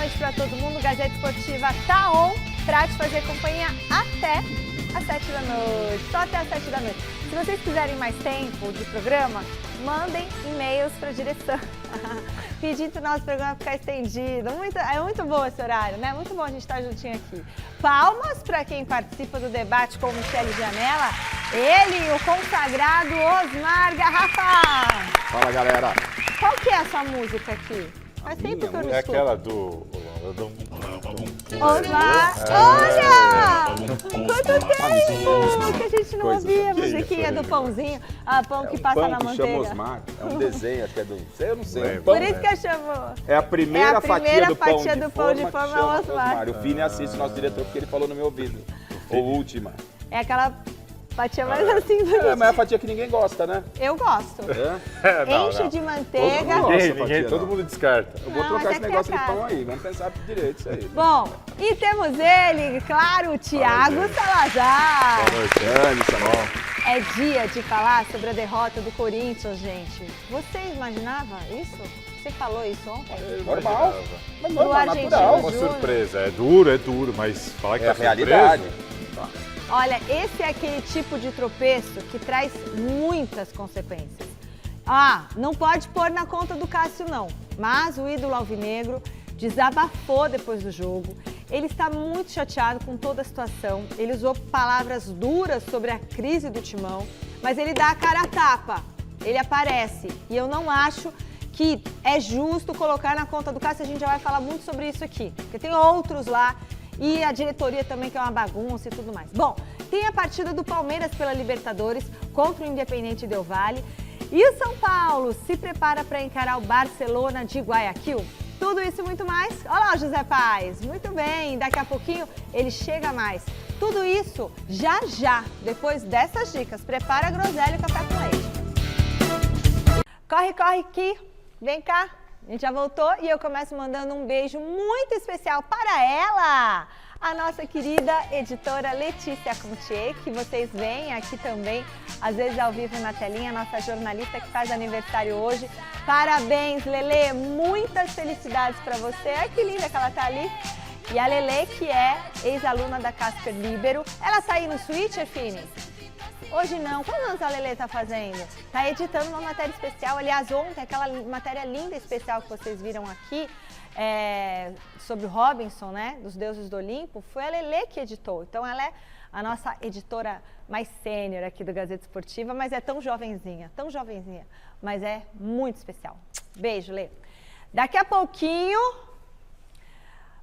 noite para todo mundo. Gazeta Esportiva tá on para te fazer companhia até às 7 da noite. Só até às 7 da noite. Se vocês quiserem mais tempo de programa, mandem e-mails para a direção. Pedindo para o nosso programa ficar estendido. É muito bom esse horário, né? Muito bom a gente estar juntinho aqui. Palmas para quem participa do debate com o Michele Janela. Ele, o consagrado Osmar Garrafa. Fala, galera. Qual que é a sua música aqui? Faz tempo que eu não escuto. É aquela do... Osmar, olha! Quanto tempo que a gente não ouvia a musiquinha do pãozinho, pão que passa na manteiga. Chama Osmar, é um desenho, acho que é do... Eu não sei. Por isso que eu chamo. É a primeira fatia do pão de forma é o Osmar. O Vini assiste, nosso diretor, porque ele falou no meu ouvido. Ou última. É aquela fatia mais assim do mas é a fatia que ninguém gosta, né? Eu gosto. Enche de manteiga. Todo mundo descarta. Eu vou trocar esse negócio de pão aí, vamos pensar direito isso aí. Bom, e temos ele, claro, o Thiago Salazar. Boa noite, Anderson. É dia de falar sobre a derrota do Corinthians, gente. Você imaginava isso? Você falou isso ontem? Normal. Mas Do normal, Argentino natural. Uma Júnior. surpresa. É duro, mas falar que É a tá realidade. surpreso... Olha, esse é aquele tipo de tropeço que traz muitas consequências. Não pode pôr na conta do Cássio, não. Mas o ídolo alvinegro desabafou depois do jogo. Ele está muito chateado com toda a situação. Ele usou palavras duras sobre a crise do Timão, mas ele dá a cara a tapa. Ele aparece. E eu não acho que é justo colocar na conta do Cássio. A gente já vai falar muito sobre isso aqui, porque tem outros lá. E a diretoria também, que é uma bagunça e tudo mais. Bom, tem a partida do Palmeiras pela Libertadores contra o Independiente Del Valle. E o São Paulo se prepara para encarar o Barcelona de Guayaquil. Tudo isso e muito mais. Olha lá, José Paz. Muito bem, daqui a pouquinho ele chega mais. Tudo isso já, depois dessas dicas. Prepara a groselha e o café com leite. Corre aqui. Vem cá. A gente já voltou e eu começo mandando um beijo muito especial para ela, a nossa querida editora Letícia Contier, que vocês veem aqui também, às vezes ao vivo na telinha, nossa jornalista que faz aniversário hoje. Parabéns, Lelê, muitas felicidades para você. Ai, que linda que ela tá ali. E a Lelê, que é ex-aluna da Casper Libero, ela tá aí no Switcher, Fini? Hoje não. Quantos anos a Lelê tá fazendo? Tá editando uma matéria especial. Aliás, ontem, aquela matéria linda e especial que vocês viram aqui, sobre o Robinson, né? Dos Deuses do Olimpo, foi a Lelê que editou. Então, ela é a nossa editora mais sênior aqui do Gazeta Esportiva, mas é tão jovenzinha, mas é muito especial. Beijo, Lê. Daqui a pouquinho,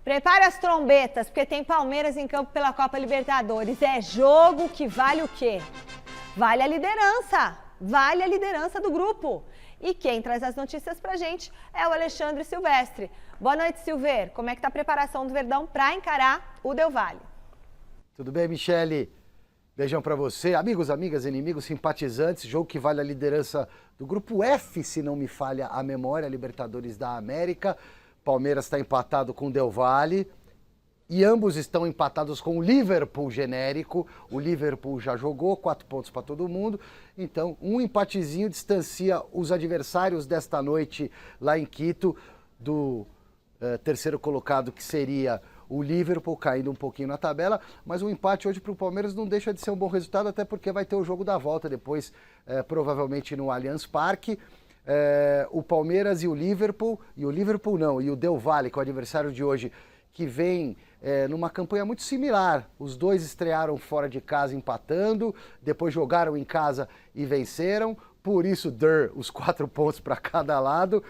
prepare as trombetas, porque tem Palmeiras em campo pela Copa Libertadores. É jogo que vale o quê? Vale a liderança do grupo. E quem traz as notícias pra gente é o Alexandre Silvestre. Boa noite, Silver. Como é que tá a preparação do Verdão para encarar o Del Valle? Tudo bem, Michele? Beijão pra você. Amigos, amigas, inimigos, simpatizantes. Jogo que vale a liderança do grupo F, se não me falha a memória, Libertadores da América. Palmeiras está empatado com o Del Valle e ambos estão empatados com o Liverpool genérico. O Liverpool já jogou, 4 pontos para todo mundo. Então, um empatezinho distancia os adversários desta noite lá em Quito do terceiro colocado, que seria o Liverpool, caindo um pouquinho na tabela. Mas o empate hoje para o Palmeiras não deixa de ser um bom resultado, até porque vai ter o jogo da volta depois, provavelmente no Allianz Parque. O Palmeiras e o Liverpool e o Del Valle, que é o adversário de hoje, que vem numa campanha muito similar. Os dois estrearam fora de casa empatando, depois jogaram em casa e venceram, por isso os 4 pontos para cada lado.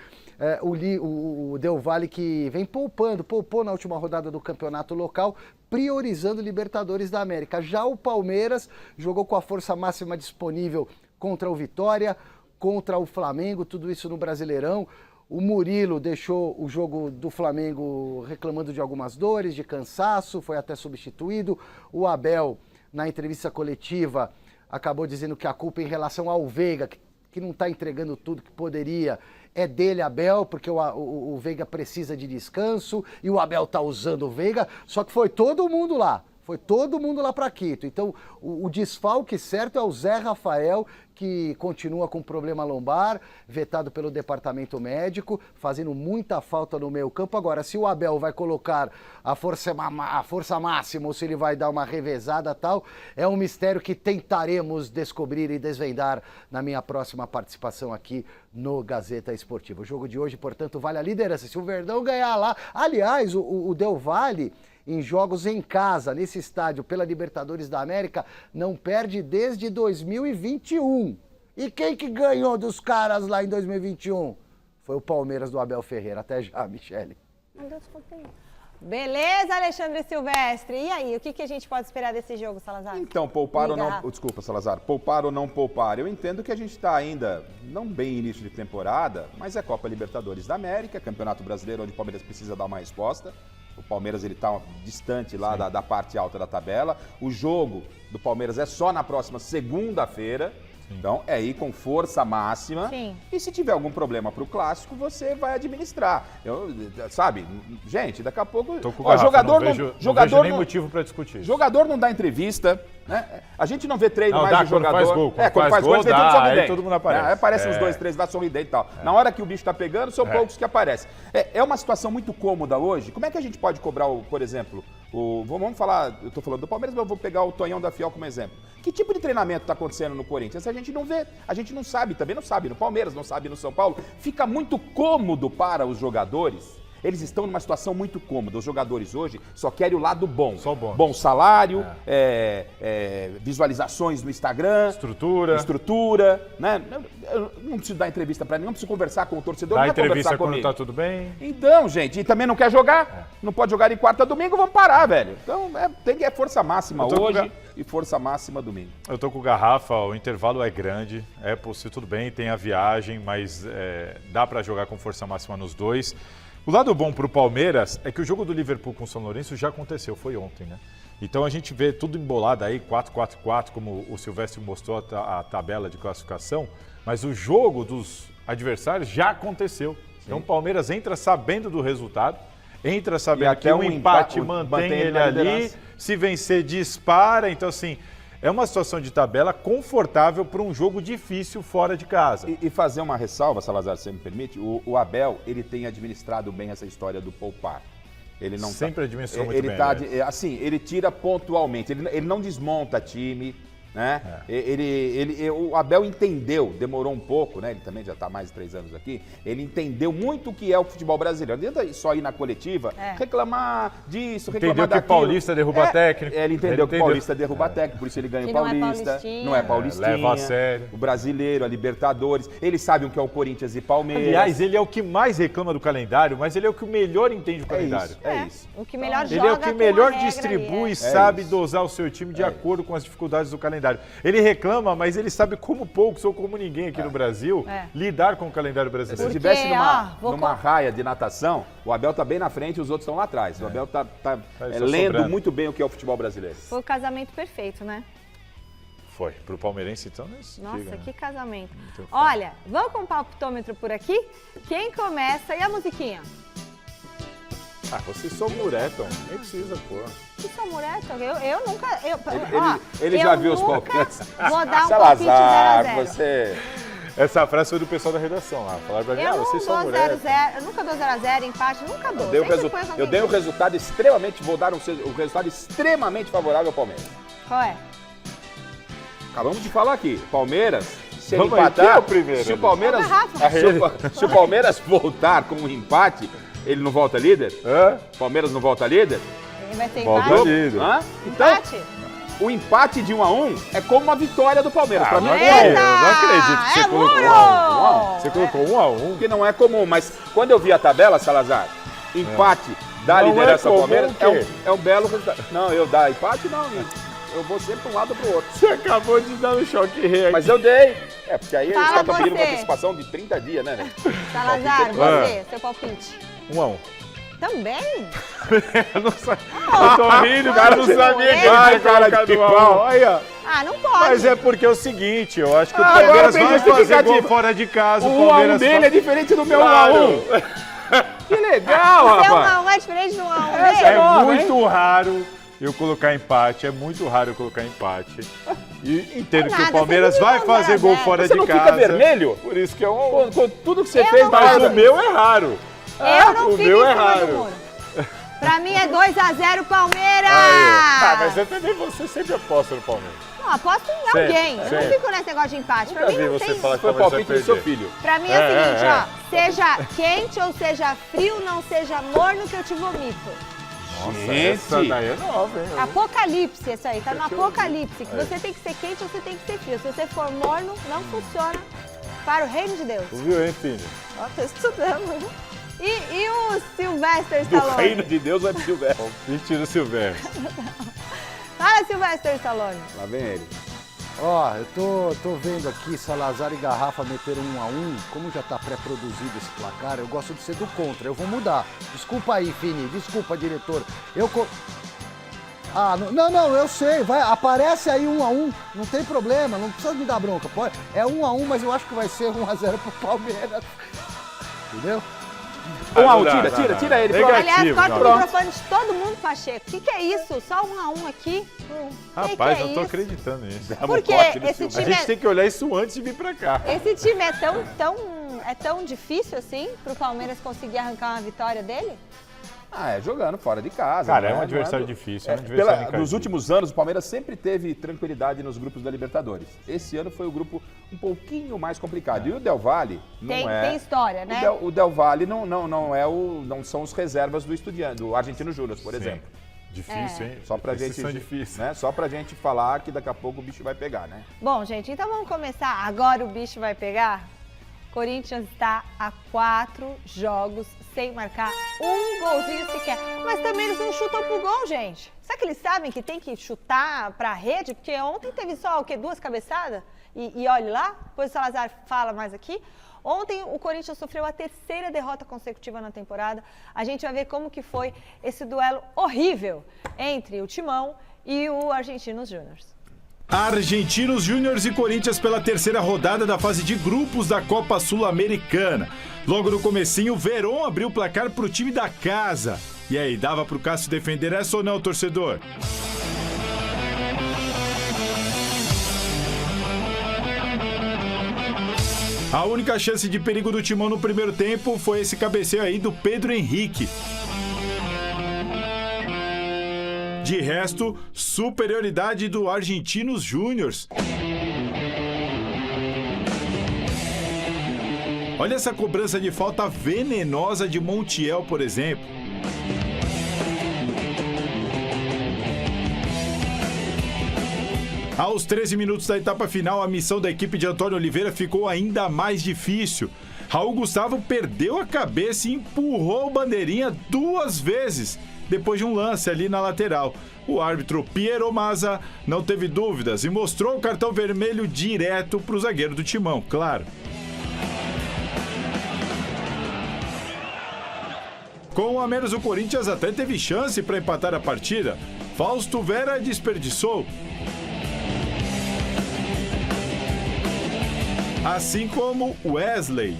O Del Valle, que vem poupou na última rodada do campeonato local, priorizando Libertadores da América. Já o Palmeiras jogou com a força máxima disponível contra o Vitória, contra o Flamengo, tudo isso no Brasileirão. O Murilo deixou o jogo do Flamengo reclamando de algumas dores, de cansaço, foi até substituído. O Abel, na entrevista coletiva, acabou dizendo que a culpa em relação ao Veiga, que não está entregando tudo que poderia, é dele, Abel, porque o Veiga precisa de descanso e o Abel está usando o Veiga, só que foi todo mundo lá. Foi todo mundo lá para Quito. Então, o desfalque certo é o Zé Rafael, que continua com problema lombar, vetado pelo departamento médico, fazendo muita falta no meio campo. Agora, se o Abel vai colocar a força máxima ou se ele vai dar uma revezada tal, é um mistério que tentaremos descobrir e desvendar na minha próxima participação aqui no Gazeta Esportiva. O jogo de hoje, portanto, vale a liderança. Se o Verdão ganhar lá... Aliás, o Del Valle, em jogos em casa, nesse estádio, pela Libertadores da América, não perde desde 2021. E quem que ganhou dos caras lá em 2021? Foi o Palmeiras do Abel Ferreira. Até já, Michele. Beleza, Alexandre Silvestre. E aí, o que a gente pode esperar desse jogo, Salazar? Então, poupar ou não... Desculpa, Salazar. Poupar ou não poupar? Eu entendo que a gente está ainda, não bem início de temporada, mas é Copa Libertadores da América, Campeonato Brasileiro, onde o Palmeiras precisa dar uma resposta. O Palmeiras ele está distante lá da parte alta da tabela. O jogo do Palmeiras é só na próxima segunda-feira. Então, é ir com força máxima. Sim. E se tiver algum problema pro clássico, você vai administrar. Sabe, gente, daqui a pouco... Tô com jogador não vejo nem motivo para discutir. Jogador não dá entrevista, né? A gente não vê treino mais de jogador. Faz gol. Quando faz gol, aí todo mundo aparece. Aparece uns 2, 3 lá sorridente e tal. Na hora que o bicho tá pegando, são poucos que aparecem. É uma situação muito cômoda hoje. Como é que a gente pode cobrar, por exemplo, vamos falar, eu tô falando do Palmeiras, mas eu vou pegar o Tonhão da Fiel como exemplo. Que tipo de treinamento tá acontecendo no Corinthians? A gente não vê, a gente não sabe, também não sabe no Palmeiras, não sabe no São Paulo. Fica muito cômodo para os jogadores. Eles estão numa situação muito cômoda. Os jogadores hoje só querem o lado bom. Só bom. Bom salário, visualizações no Instagram. Estrutura, né? Eu não preciso dar entrevista para ninguém, não preciso conversar com o torcedor. Dá não entrevista quando comigo. Tá tudo bem. Então, gente, e também não quer jogar? Não pode jogar em quarta domingo, vamos parar, velho. Então, tem força máxima hoje e força máxima domingo. Eu tô com o Garrafa, o intervalo é grande, é possível, tudo bem, tem a viagem, mas dá para jogar com força máxima nos dois. O lado bom para o Palmeiras é que o jogo do Liverpool com o São Lourenço já aconteceu, foi ontem, né? Então a gente vê tudo embolado aí, 4-4-4, como o Silvestre mostrou a tabela de classificação, mas o jogo dos adversários já aconteceu. Sim. Então o Palmeiras entra sabendo do resultado, entra sabendo que um empate mantém ele ali, se vencer dispara, então assim... É uma situação de tabela confortável para um jogo difícil fora de casa. E fazer uma ressalva, Salazar, se você me permite, o Abel, ele tem administrado bem essa história do poupar. Ele não sempre administrou muito bem. Assim, ele tira pontualmente, ele não desmonta time, né? O Abel entendeu, demorou um pouco, né? Ele também já está há mais de 3 anos aqui. Ele entendeu muito o que é o futebol brasileiro. Não adianta só ir na coletiva, reclamar disso, reclamar daquilo. Entendeu que o Paulista derruba técnico. Ele entendeu que o Paulista derruba técnico, por isso ele ganha o Paulista. Não é Paulistinha. Leva a sério. O brasileiro, a Libertadores. Eles sabem o que é o Corinthians e Palmeiras. Aliás, ele é o que mais reclama do calendário, mas ele é o que melhor entende o calendário. É isso. O que melhor joga. Ele é o que melhor distribui e sabe dosar o seu time de acordo com as dificuldades do calendário. Ele reclama, mas ele sabe como poucos ou como ninguém aqui no Brasil lidar com o calendário brasileiro. Se estivesse numa raia de natação, o Abel tá bem na frente e os outros estão lá atrás. O Abel tá lendo muito bem o que é o futebol brasileiro. Foi o casamento perfeito, né? Foi. Pro palmeirense, então, Nossa, que casamento. Olha, vamos com o palpitômetro por aqui? Quem começa? E a musiquinha? Vocês são muretam, nem precisa, pô. Que são muretam? Eu nunca... Ele já viu os palpites. Vou dar um palpite 0-0. Você... Essa frase foi do pessoal da redação lá. Falaram pra mim, vocês são muretam. Eu nunca dou 0-0, empate, nunca dou. Eu dei um resultado extremamente... Vou dar um resultado extremamente favorável ao Palmeiras. Qual é? Acabamos de falar aqui. Palmeiras, se ele empatar... Se o Palmeiras voltar com um empate... Ele não volta líder? Palmeiras não volta líder? Ele vai ter volta empate? líder. Então, empate? O empate de 1-1 é como uma vitória do Palmeiras. Pra mim, eu não acredito que você colocou 1-1. Você colocou 1-1. Porque não é comum, mas quando eu vi a tabela, Salazar, empate da liderança do Palmeiras é um belo resultado. Não, eu dar empate, não. Eu vou sempre para um lado ou para o outro. Você acabou de dar um choque rei aqui. Mas eu dei. Porque aí eles estão pedindo uma antecipação de 30 dias, né? Salazar, você, seu palpite. 1-1. Também? Eu não sabia. Eu tô rindo, o cara não sabia que ele tinha colocado de pau. Olha. Não pode. Mas é porque é o seguinte, eu acho que o Palmeiras vai fazer gol fora de casa. O 1-1 dele é diferente do meu 1-1. Que legal, rapaz. Seu 1-1 é diferente do 1-1 dele? É muito raro eu colocar empate, é muito raro eu colocar empate. E entendo que nada, o Palmeiras você vai vive fazer com gol 0-0. fora Você de não casa. fica vermelho? Por isso que é um... Com tudo que você Eu fez não na Mas hora. o meu é raro. Eu não o fico meu em é cima do raro. muro. Pra mim é 2-0 Palmeiras! Ah, mas eu também, você sempre aposta no Palmeiras. Não, aposto em Sempre, alguém. Eu sempre. não fico nesse negócio de empate. Pra Nunca mim vi não você tem... falar que Foi o Palmeiras vai palpite do seu perder. filho. Pra mim é o seguinte, é. ó. Seja quente ou seja frio, não seja morno que eu te vomito. Nossa, Gente. essa daí é nova, hein? Apocalipse, isso aí. Tá no apocalipse. Que você tem que ser quente ou você tem que ser frio. Se você for morno, não funciona para o reino de Deus. Tu viu, hein, filho? Ó, tô estudando. E o Sylvester Do Stallone? reino de Deus vai pro Silvestre. Mentira, Silvestre. Fala, Sylvester Stallone. Lá vem ele. Ó, eu tô vendo aqui Salazar e Garrafa meteram 1-1. Como já tá pré-produzido esse placar, eu gosto de ser do contra. Eu vou mudar. Desculpa aí, Fini. Desculpa, diretor. Não, eu sei. Vai, aparece aí 1-1. Não tem problema, não precisa me dar bronca. Pode. É 1-1, mas eu acho que vai ser 1-0 pro Palmeiras. Entendeu? Tira ele. Negativo, Aliás, corta o não. microfone de todo mundo, Pacheco. O que é isso? Só 1-1 aqui? Rapaz, que é não tô isso? acreditando nisso. Porque corte do esse A time, gente tem que olhar isso antes de vir pra cá. esse time é tão difícil assim pro Palmeiras conseguir arrancar uma vitória dele? É jogando fora de casa. Cara, não é um adversário difícil, é um adversário encardido. Nos últimos anos, o Palmeiras sempre teve tranquilidade nos grupos da Libertadores. Esse ano foi o grupo um pouquinho mais complicado. E o Del Valle não Tem história, né? O Del Valle não são os reservas do Estudiantes, do Argentino Júnior, por exemplo. Difícil, hein? Só pra Esses gente, são difíceis. né? Só pra gente falar que daqui a pouco o bicho vai pegar, né? Bom, gente, então vamos começar. Agora o bicho vai pegar? Corinthians está a 4 jogos sem marcar um golzinho sequer. Mas também eles não chutam pro gol, gente. Será que eles sabem que tem que chutar pra rede? Porque ontem teve só, o quê? 2 cabeçadas? E olhe lá, depois o Salazar fala mais aqui. Ontem o Corinthians sofreu a 3ª derrota consecutiva na temporada. A gente vai ver como que foi esse duelo horrível entre o Timão e o Argentinos Júnior. Argentinos Júniors e Corinthians pela 3ª rodada da fase de grupos da Copa Sul-Americana. Logo no comecinho, Verón abriu o placar pro time da casa. E aí, dava pro Cássio defender essa ou não, torcedor? A única chance de perigo do Timão no primeiro tempo foi esse cabeceio aí do Pedro Henrique. De resto, superioridade do Argentinos Júniors. Olha essa cobrança de falta venenosa de Montiel, por exemplo. Aos 13 minutos da etapa final, a missão da equipe de Antônio Oliveira ficou ainda mais difícil. Raul Gustavo perdeu a cabeça e empurrou o bandeirinha 2 vezes, depois de um lance ali na lateral. O árbitro Piero Mazza não teve dúvidas e mostrou o cartão vermelho direto para o zagueiro do Timão, claro. Com 1 a menos, o Corinthians até teve chance para empatar a partida. Fausto Vera desperdiçou. Assim como Wesley.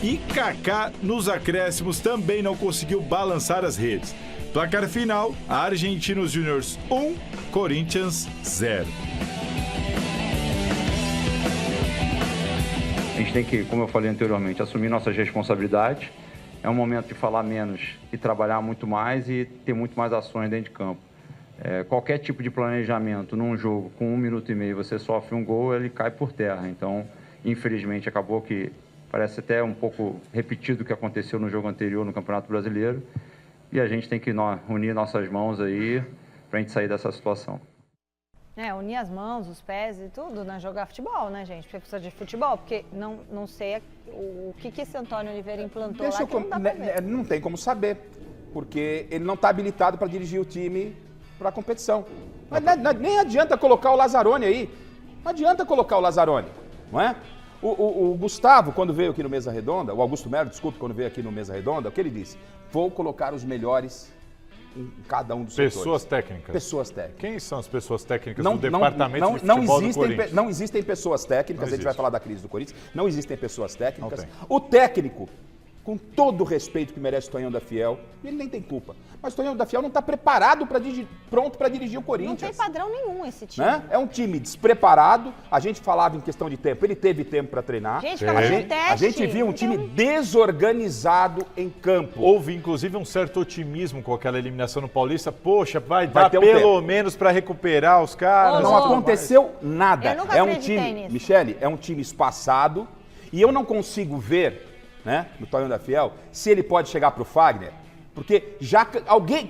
E Kaká, nos acréscimos, também não conseguiu balançar as redes. Placar final, Argentinos Júniors 1, Corinthians 0. A gente tem que, como eu falei anteriormente, assumir nossas responsabilidades. É um momento de falar menos e trabalhar muito mais e ter muito mais ações dentro de campo. Qualquer tipo de planejamento num jogo com 1 minuto e meio, você sofre um gol, ele cai por terra. Então, infelizmente, acabou que parece até um pouco repetido o que aconteceu no jogo anterior no Campeonato Brasileiro. E a gente tem que unir nossas mãos aí para a gente sair dessa situação. Unir as mãos, os pés e tudo, né? Jogar futebol, né, gente? Porque precisa de futebol, porque não sei o que esse Antônio Oliveira implantou lá que não dá pra ver. Não tem como saber, porque ele não está habilitado para dirigir o time para a competição. Mas nem adianta colocar o Lazzaroni aí. Não adianta colocar o Lazzaroni, não é? O Gustavo, quando veio aqui no Mesa Redonda, o Augusto Melo, desculpe, quando veio aqui no Mesa Redonda, o que ele disse? Vou colocar os melhores em cada um dos Pessoas setores. técnicas. Pessoas técnicas. Quem são as pessoas técnicas do departamento de não futebol do existem, Corinthians? não existem pessoas técnicas, Não a gente vai existe. falar da crise do Corinthians, não existem pessoas técnicas. Não tem. O técnico, com todo o respeito que merece o Tonhão da Fiel, ele nem tem culpa. Mas o Tonhão da Fiel não está preparado, pronto para dirigir o Corinthians. Não tem padrão nenhum esse time. Né? É um time despreparado, a gente falava em questão de tempo, ele teve tempo para treinar. Gente, ficava no teste. A gente viu um time desorganizado em campo. Houve, inclusive, um certo otimismo com aquela eliminação no Paulista. Poxa, vai dar ter um pelo tempo. menos para recuperar os caras. Não aconteceu nada. Eu nunca É um acreditei time, nisso. Michele, é um time espaçado e eu não consigo ver, né, no Tonhão da Fiel, se ele pode chegar pro Fagner, porque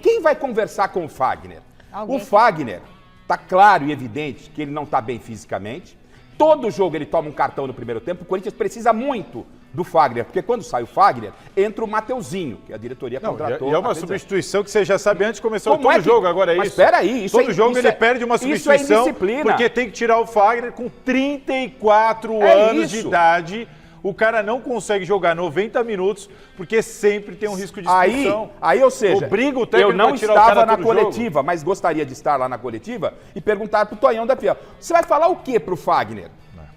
quem vai conversar com o Fagner? O Fagner tá claro e evidente que ele não tá bem fisicamente. Todo jogo ele toma um cartão no primeiro tempo. O Corinthians precisa muito do Fagner, porque quando sai o Fagner, entra o Mateuzinho, que a diretoria contratou. E é uma substituição que você já sabe antes de começar Como todo é que... jogo, agora é Mas isso. espera aí, isso todo jogo ele é... perde uma isso é substituição, indisciplina. porque tem que tirar o Fagner com 34 É anos de isso. idade. O cara não consegue jogar 90 minutos, porque sempre tem um risco de expulsão. Aí, ou seja, obriga o técnico eu não a tirar o estava cara na todo coletiva, mas gostaria de estar lá na coletiva e perguntar pro Tonhão da Fiel. Você vai falar o quê pro Fagner?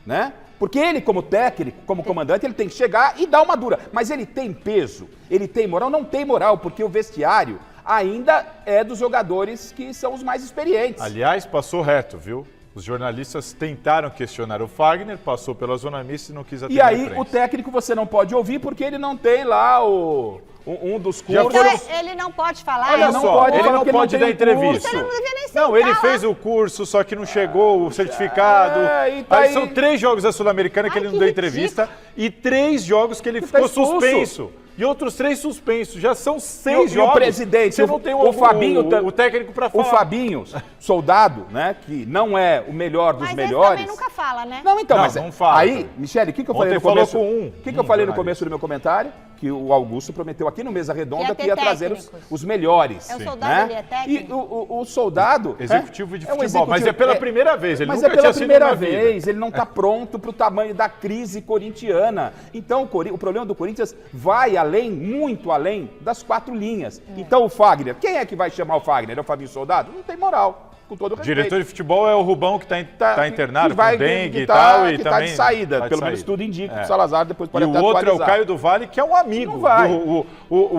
Né? Porque ele, como técnico, como comandante, ele tem que chegar e dar uma dura. Mas ele tem peso, ele tem moral? Não tem moral, porque o vestiário ainda é dos jogadores que são os mais experientes. Aliás, passou reto, viu? Os jornalistas tentaram questionar o Fagner, passou pela zona mista e não quis atender E aí, a imprensa. o técnico você não pode ouvir porque ele não tem lá um dos Já cursos. Então, ele não pode falar. Olha não só, pode ele falar não porque pode não dar tem um entrevista. curso. Você não devia nem sentar Não, ele lá. fez o curso, só que não chegou o certificado. e tá Aí aí. são 3 jogos da Sul-Americana que Ai, ele não que deu ridículo. entrevista e 3 jogos que ele tá ficou expulso. suspenso. E outros 3 suspensos. Já são 6 E o jogos. presidente, Você não tem o Fabinho, o técnico para falar. O Fabinho, soldado, né, que não é o melhor dos Mas melhores. esse também nunca fala, né? Não, então, Não, mas não fala. aí, Michele, o que eu falei Ontem no falou começo? com um O que eu falei no jornalista. começo do meu comentário? Que o Augusto prometeu aqui no Mesa Redonda Que ia que ia ter trazer técnicos. os melhores. É o Sim. soldado, né? ele é técnico? E o soldado... Executivo de é um futebol, mas é pela primeira vez, ele mas nunca é pela tinha sido primeira na vida. vez, ele não está pronto para o tamanho da crise corintiana. Então, o problema do Corinthians vai além, muito além, das 4 linhas. Então, o Fagner, quem é que vai chamar o Fagner? É o Fabinho Soldado? Não tem moral, com todo o O respeito. diretor de futebol é o Rubão, que está internado que vai, com dengue que e tal. que E tá também de saída, tá de pelo menos saída. tudo indica. É. O Salazar depois pode E até o outro é o atualizar. Caio do Vale, que é um amigo. Não vai. O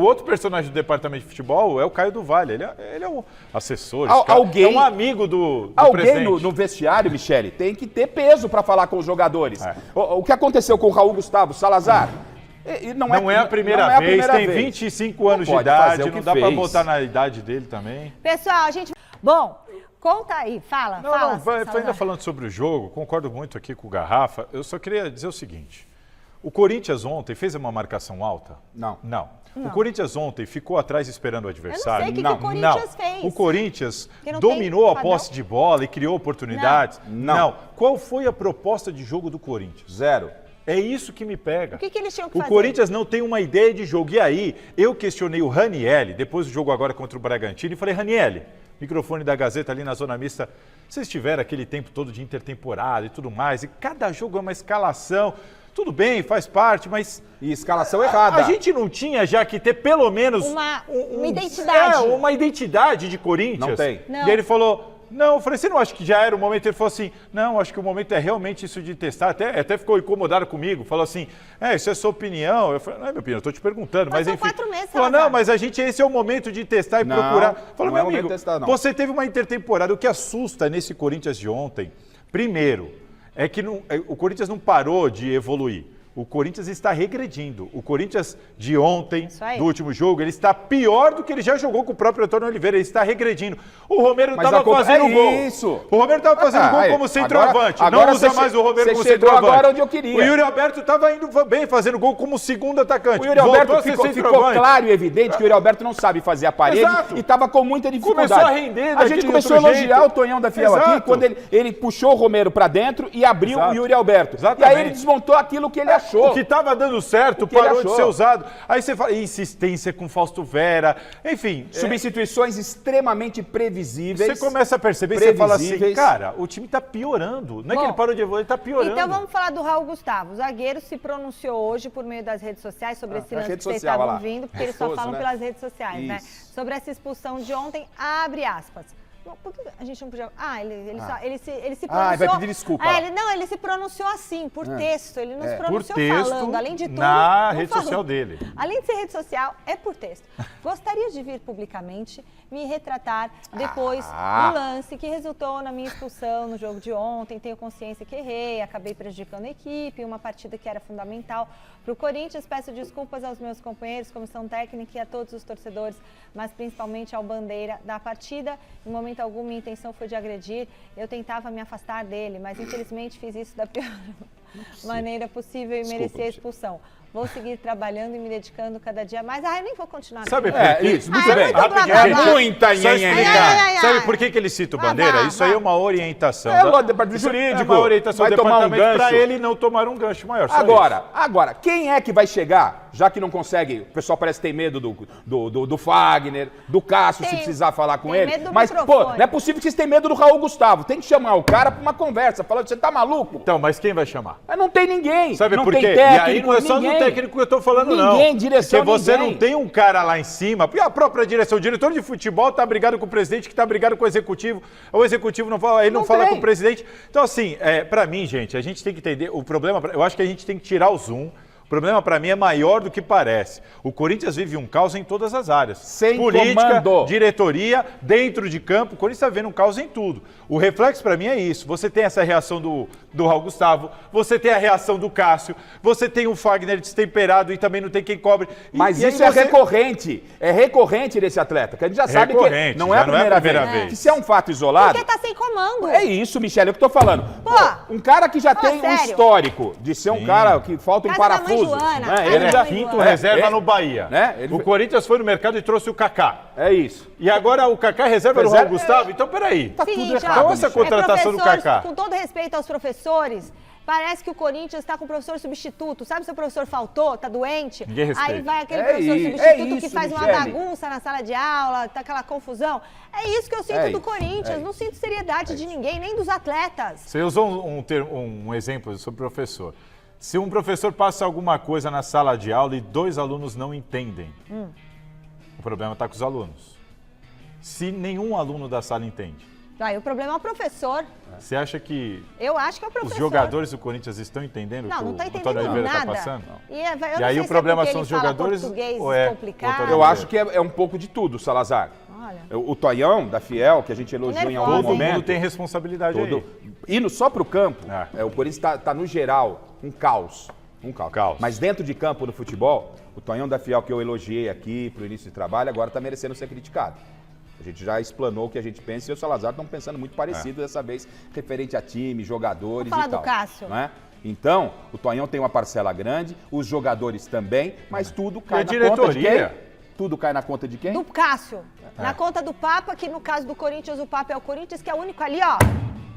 outro personagem do departamento de futebol é o Caio do Vale. Ele é um assessor, Alguém- é um amigo do Alguém presidente. no vestiário, Michele, tem que ter peso para falar com os jogadores. É. O que aconteceu com o Raul Gustavo Salazar? Não é a primeira não é a vez, primeira tem vez. 25 anos de pode fazer idade, o que não dá pra fez. botar na idade dele também. Pessoal, a gente... Bom, conta aí, fala. Ainda Salazar. falando sobre o jogo, concordo muito aqui com o Garrafa, eu só queria dizer o seguinte, o Corinthians ontem fez uma marcação alta? Não. O Corinthians ontem ficou atrás esperando o adversário? Eu não sei o que o Corinthians fez. O Corinthians Que não tem dominou a padrão. posse de bola e criou oportunidades? Não. Qual foi a proposta de jogo do Corinthians? Zero. É isso que me pega. O que eles tinham que O fazer? Corinthians não tem uma ideia de jogo. E aí, eu questionei o Ranielli, depois do jogo agora contra o Bragantino, e falei, Ranielli, microfone da Gazeta ali na Zona Mista, vocês tiveram aquele tempo todo de intertemporada e tudo mais, e cada jogo é uma escalação. Tudo bem, faz parte, mas... E escalação errada. A gente não tinha já que ter pelo menos... Uma identidade. Uma identidade de Corinthians. Não tem. Não. E aí ele falou... Não, eu falei, você não acha que já era o momento? Ele falou assim, não, acho que o momento é realmente isso de testar. Até ficou incomodado comigo, falou assim, isso é sua opinião. Eu falei, não é minha opinião, eu tô te perguntando. Mas são enfim. 4 meses, Falou, Salazar. não, mas esse é o momento de testar e Não, procurar. Falou, não é meu o momento amigo, de testar, não. você teve uma intertemporada. O que assusta nesse Corinthians de ontem, primeiro, é que o Corinthians não parou de evoluir. O Corinthians está regredindo. O Corinthians de ontem, Isso aí. do último jogo, ele está pior do que ele já jogou com o próprio Antônio Oliveira. Ele está regredindo. O Romero Mas estava fazendo gol. isso. O Romero estava fazendo gol aí, como centroavante. agora não usa você mais o Romero você como chegou centroavante. agora onde eu queria. O Yuri Alberto estava indo bem, fazendo gol como segundo atacante. O Yuri Voltou Alberto a ser ficou centroavante. claro e evidente que o Yuri Alberto não sabe fazer a parede Exato. e estava com muita dificuldade. Começou a render A daquele gente começou a outro elogiar jeito. o Tonhão da Fiel Exato. aqui quando ele puxou o Romero para dentro e abriu Exato. o Yuri Alberto. Exatamente. E aí ele desmontou aquilo que ele achou. O que estava dando certo que ele parou de achou. ser usado. Aí você fala, insistência com Fausto Vera, enfim. Substituições extremamente previsíveis. Você começa a perceber e você fala assim, previsíveis. cara, o time tá piorando. Não é que Bom, ele parou de evoluir, ele tá piorando. Então vamos falar do Raul Gustavo. O zagueiro se pronunciou hoje por meio das redes sociais sobre esse lance que rede vocês social, estavam olha lá. vindo, porque eles só Gostoso, falam né? pelas redes sociais, né? Isso. Sobre essa expulsão de ontem, abre aspas. Por que a gente não podia... ele se pronunciou... Ah, vai pedir desculpa. Ele se pronunciou assim, por texto. Ele não se Por pronunciou texto, falando. Além de tudo, na não rede falou. social dele. Além de ser rede social, é por texto. Gostaria de vir publicamente me retratar depois do lance que resultou na minha expulsão no jogo de ontem. Tenho consciência que errei, acabei prejudicando a equipe, uma partida que era fundamental para o Corinthians. Peço desculpas aos meus companheiros, comissão técnica e a todos os torcedores, mas principalmente ao bandeira da partida. Em momento algum, minha intenção foi de agredir. Eu tentava me afastar dele, mas infelizmente fiz isso da pior maneira possível e mereci a expulsão. Vou seguir trabalhando e me dedicando cada dia mais. Eu nem vou continuar. Sabe por É, quê? isso, muito bem. blá, blá, blá, É blá. muita Só explicar. nhenhenhen. Sabe por que ele cita o Bandeira? vá, Isso aí vá. é uma orientação. É o departamento jurídico. É uma orientação Vai do tomar um departamento para gancho. ele não tomar um gancho maior. Só Agora, quem é que vai chegar, já que não consegue, o pessoal parece que tem medo do Fagner, do Cássio, se Tem. precisar falar com Tem ele. medo do Mas, pô, microfone. não é possível que vocês tenham medo do Raul Gustavo. Tem que chamar o cara pra uma conversa, falando, você tá maluco? Então, mas quem vai chamar? Mas não tem ninguém. Sabe não por tem quê? técnico, E aí não é só ninguém. do técnico que eu tô falando, não. Ninguém, direção, Porque você ninguém. não tem um cara lá em cima, porque a própria direção, o diretor de futebol tá brigado com o presidente, que tá brigado com o executivo não fala, ele não fala tem. com o presidente. Então, assim, pra mim, gente, a gente tem que entender, o problema, eu acho que a gente tem que tirar o zoom. O problema, para mim, é maior do que parece. O Corinthians vive um caos em todas as áreas. Sem política, comando. diretoria, dentro de campo. O Corinthians está vendo um caos em tudo. O reflexo, para mim, é isso. Você tem essa reação do Raul Gustavo, você tem a reação do Cássio, você tem o Fagner destemperado e também não tem quem cobre. Mas aí isso é você- recorrente. É recorrente desse atleta, que a gente já sabe que Recorrente, não é já a primeira vez. Que se é um fato isolado... Porque tá sem comando. É isso, Michele, é o que eu tô falando. Pô, Um cara que já fala tem um sério. histórico de ser um cara que falta um Casa da mãe parafuso. Joana, né? casa Ele da é mãe quinto Joana. reserva no Bahia. né? Ele- O Corinthians foi no mercado e trouxe o Kaká. É isso. E agora o Kaká é reserva do Raul Reserva- Gustavo? Então, peraí. Tá tudo Seguinte, errado, Então essa Michele. contratação do professores, Kaká. Com todo respeito aos professores, parece que o Corinthians está com professor substituto. Sabe se o professor faltou, tá doente? Ninguém respeita. Aí vai aquele É professor isso, substituto é que isso, faz uma Michele. bagunça na sala de aula, tá aquela confusão. É isso que eu sinto É do isso, Corinthians. é Não sinto seriedade de ninguém, nem dos atletas. Você usou um exemplo sobre professor. Se um professor passa alguma coisa na sala de aula e 2 alunos não entendem, o problema está com os alunos. Se nenhum aluno da sala entende, Aí o problema é o professor. você acha que Eu acho que é o professor. os jogadores do Corinthians estão entendendo Não, o não que tá o entendendo Antônio Oliveira está nada. passando? E, eu não E aí sei o se problema é porque são ele os fala jogadores português ou é complicado. o Eu acho que é um pouco de tudo, Salazar. Olha. O Tonhão, da Fiel, que a gente elogiou em algum nervosa, Todo hein? momento. mundo tem responsabilidade aí. Indo só pro campo, É. o Corinthians tá no geral um caos. Um caos. Caos. Mas dentro de campo no futebol, o Tonhão da Fiel que eu elogiei aqui pro início de trabalho, agora tá merecendo ser criticado. A gente já explanou o que a gente pensa e o Salazar estão pensando muito parecido dessa vez, referente a time, jogadores Vamos falar e tal. do Cássio. Não é? Então, o Tonhão tem uma parcela grande, os jogadores também, mas tudo cai E a na conta de diretoria? quem? Tudo cai na conta de quem? Do Cássio. É. Na conta do Papa, que no caso do Corinthians, o Papa é o Corinthians, que é o único ali, ó,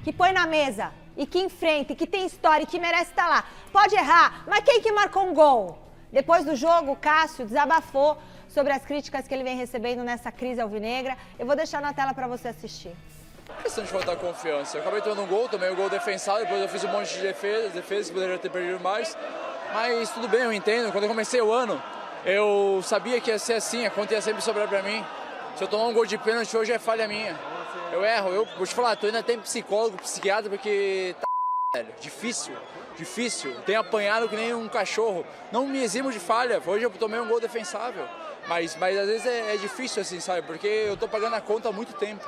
que põe na mesa e que enfrenta, e que tem história, e que merece estar lá. Pode errar, mas quem que marcou um gol? Depois do jogo, o Cássio desabafou sobre as críticas que ele vem recebendo nessa crise alvinegra. Eu vou deixar na tela para você assistir. Questão de faltar confiança. Eu acabei tomando um gol, tomei um gol defensado, depois eu fiz um monte de defesas que poderia ter perdido mais. Mas tudo bem, eu entendo. Quando eu comecei o ano, eu sabia que ia ser assim, a conta ia sempre sobrar pra mim. Se eu tomar um gol de pênalti hoje é falha minha. Eu erro, eu vou te falar, tô indo até em psicólogo, psiquiatra, porque tá velho, difícil. Tenho apanhado que nem um cachorro. Não me eximo de falha, hoje eu tomei um gol defensável. Mas às vezes é difícil assim, sabe? Porque eu tô pagando a conta há muito tempo.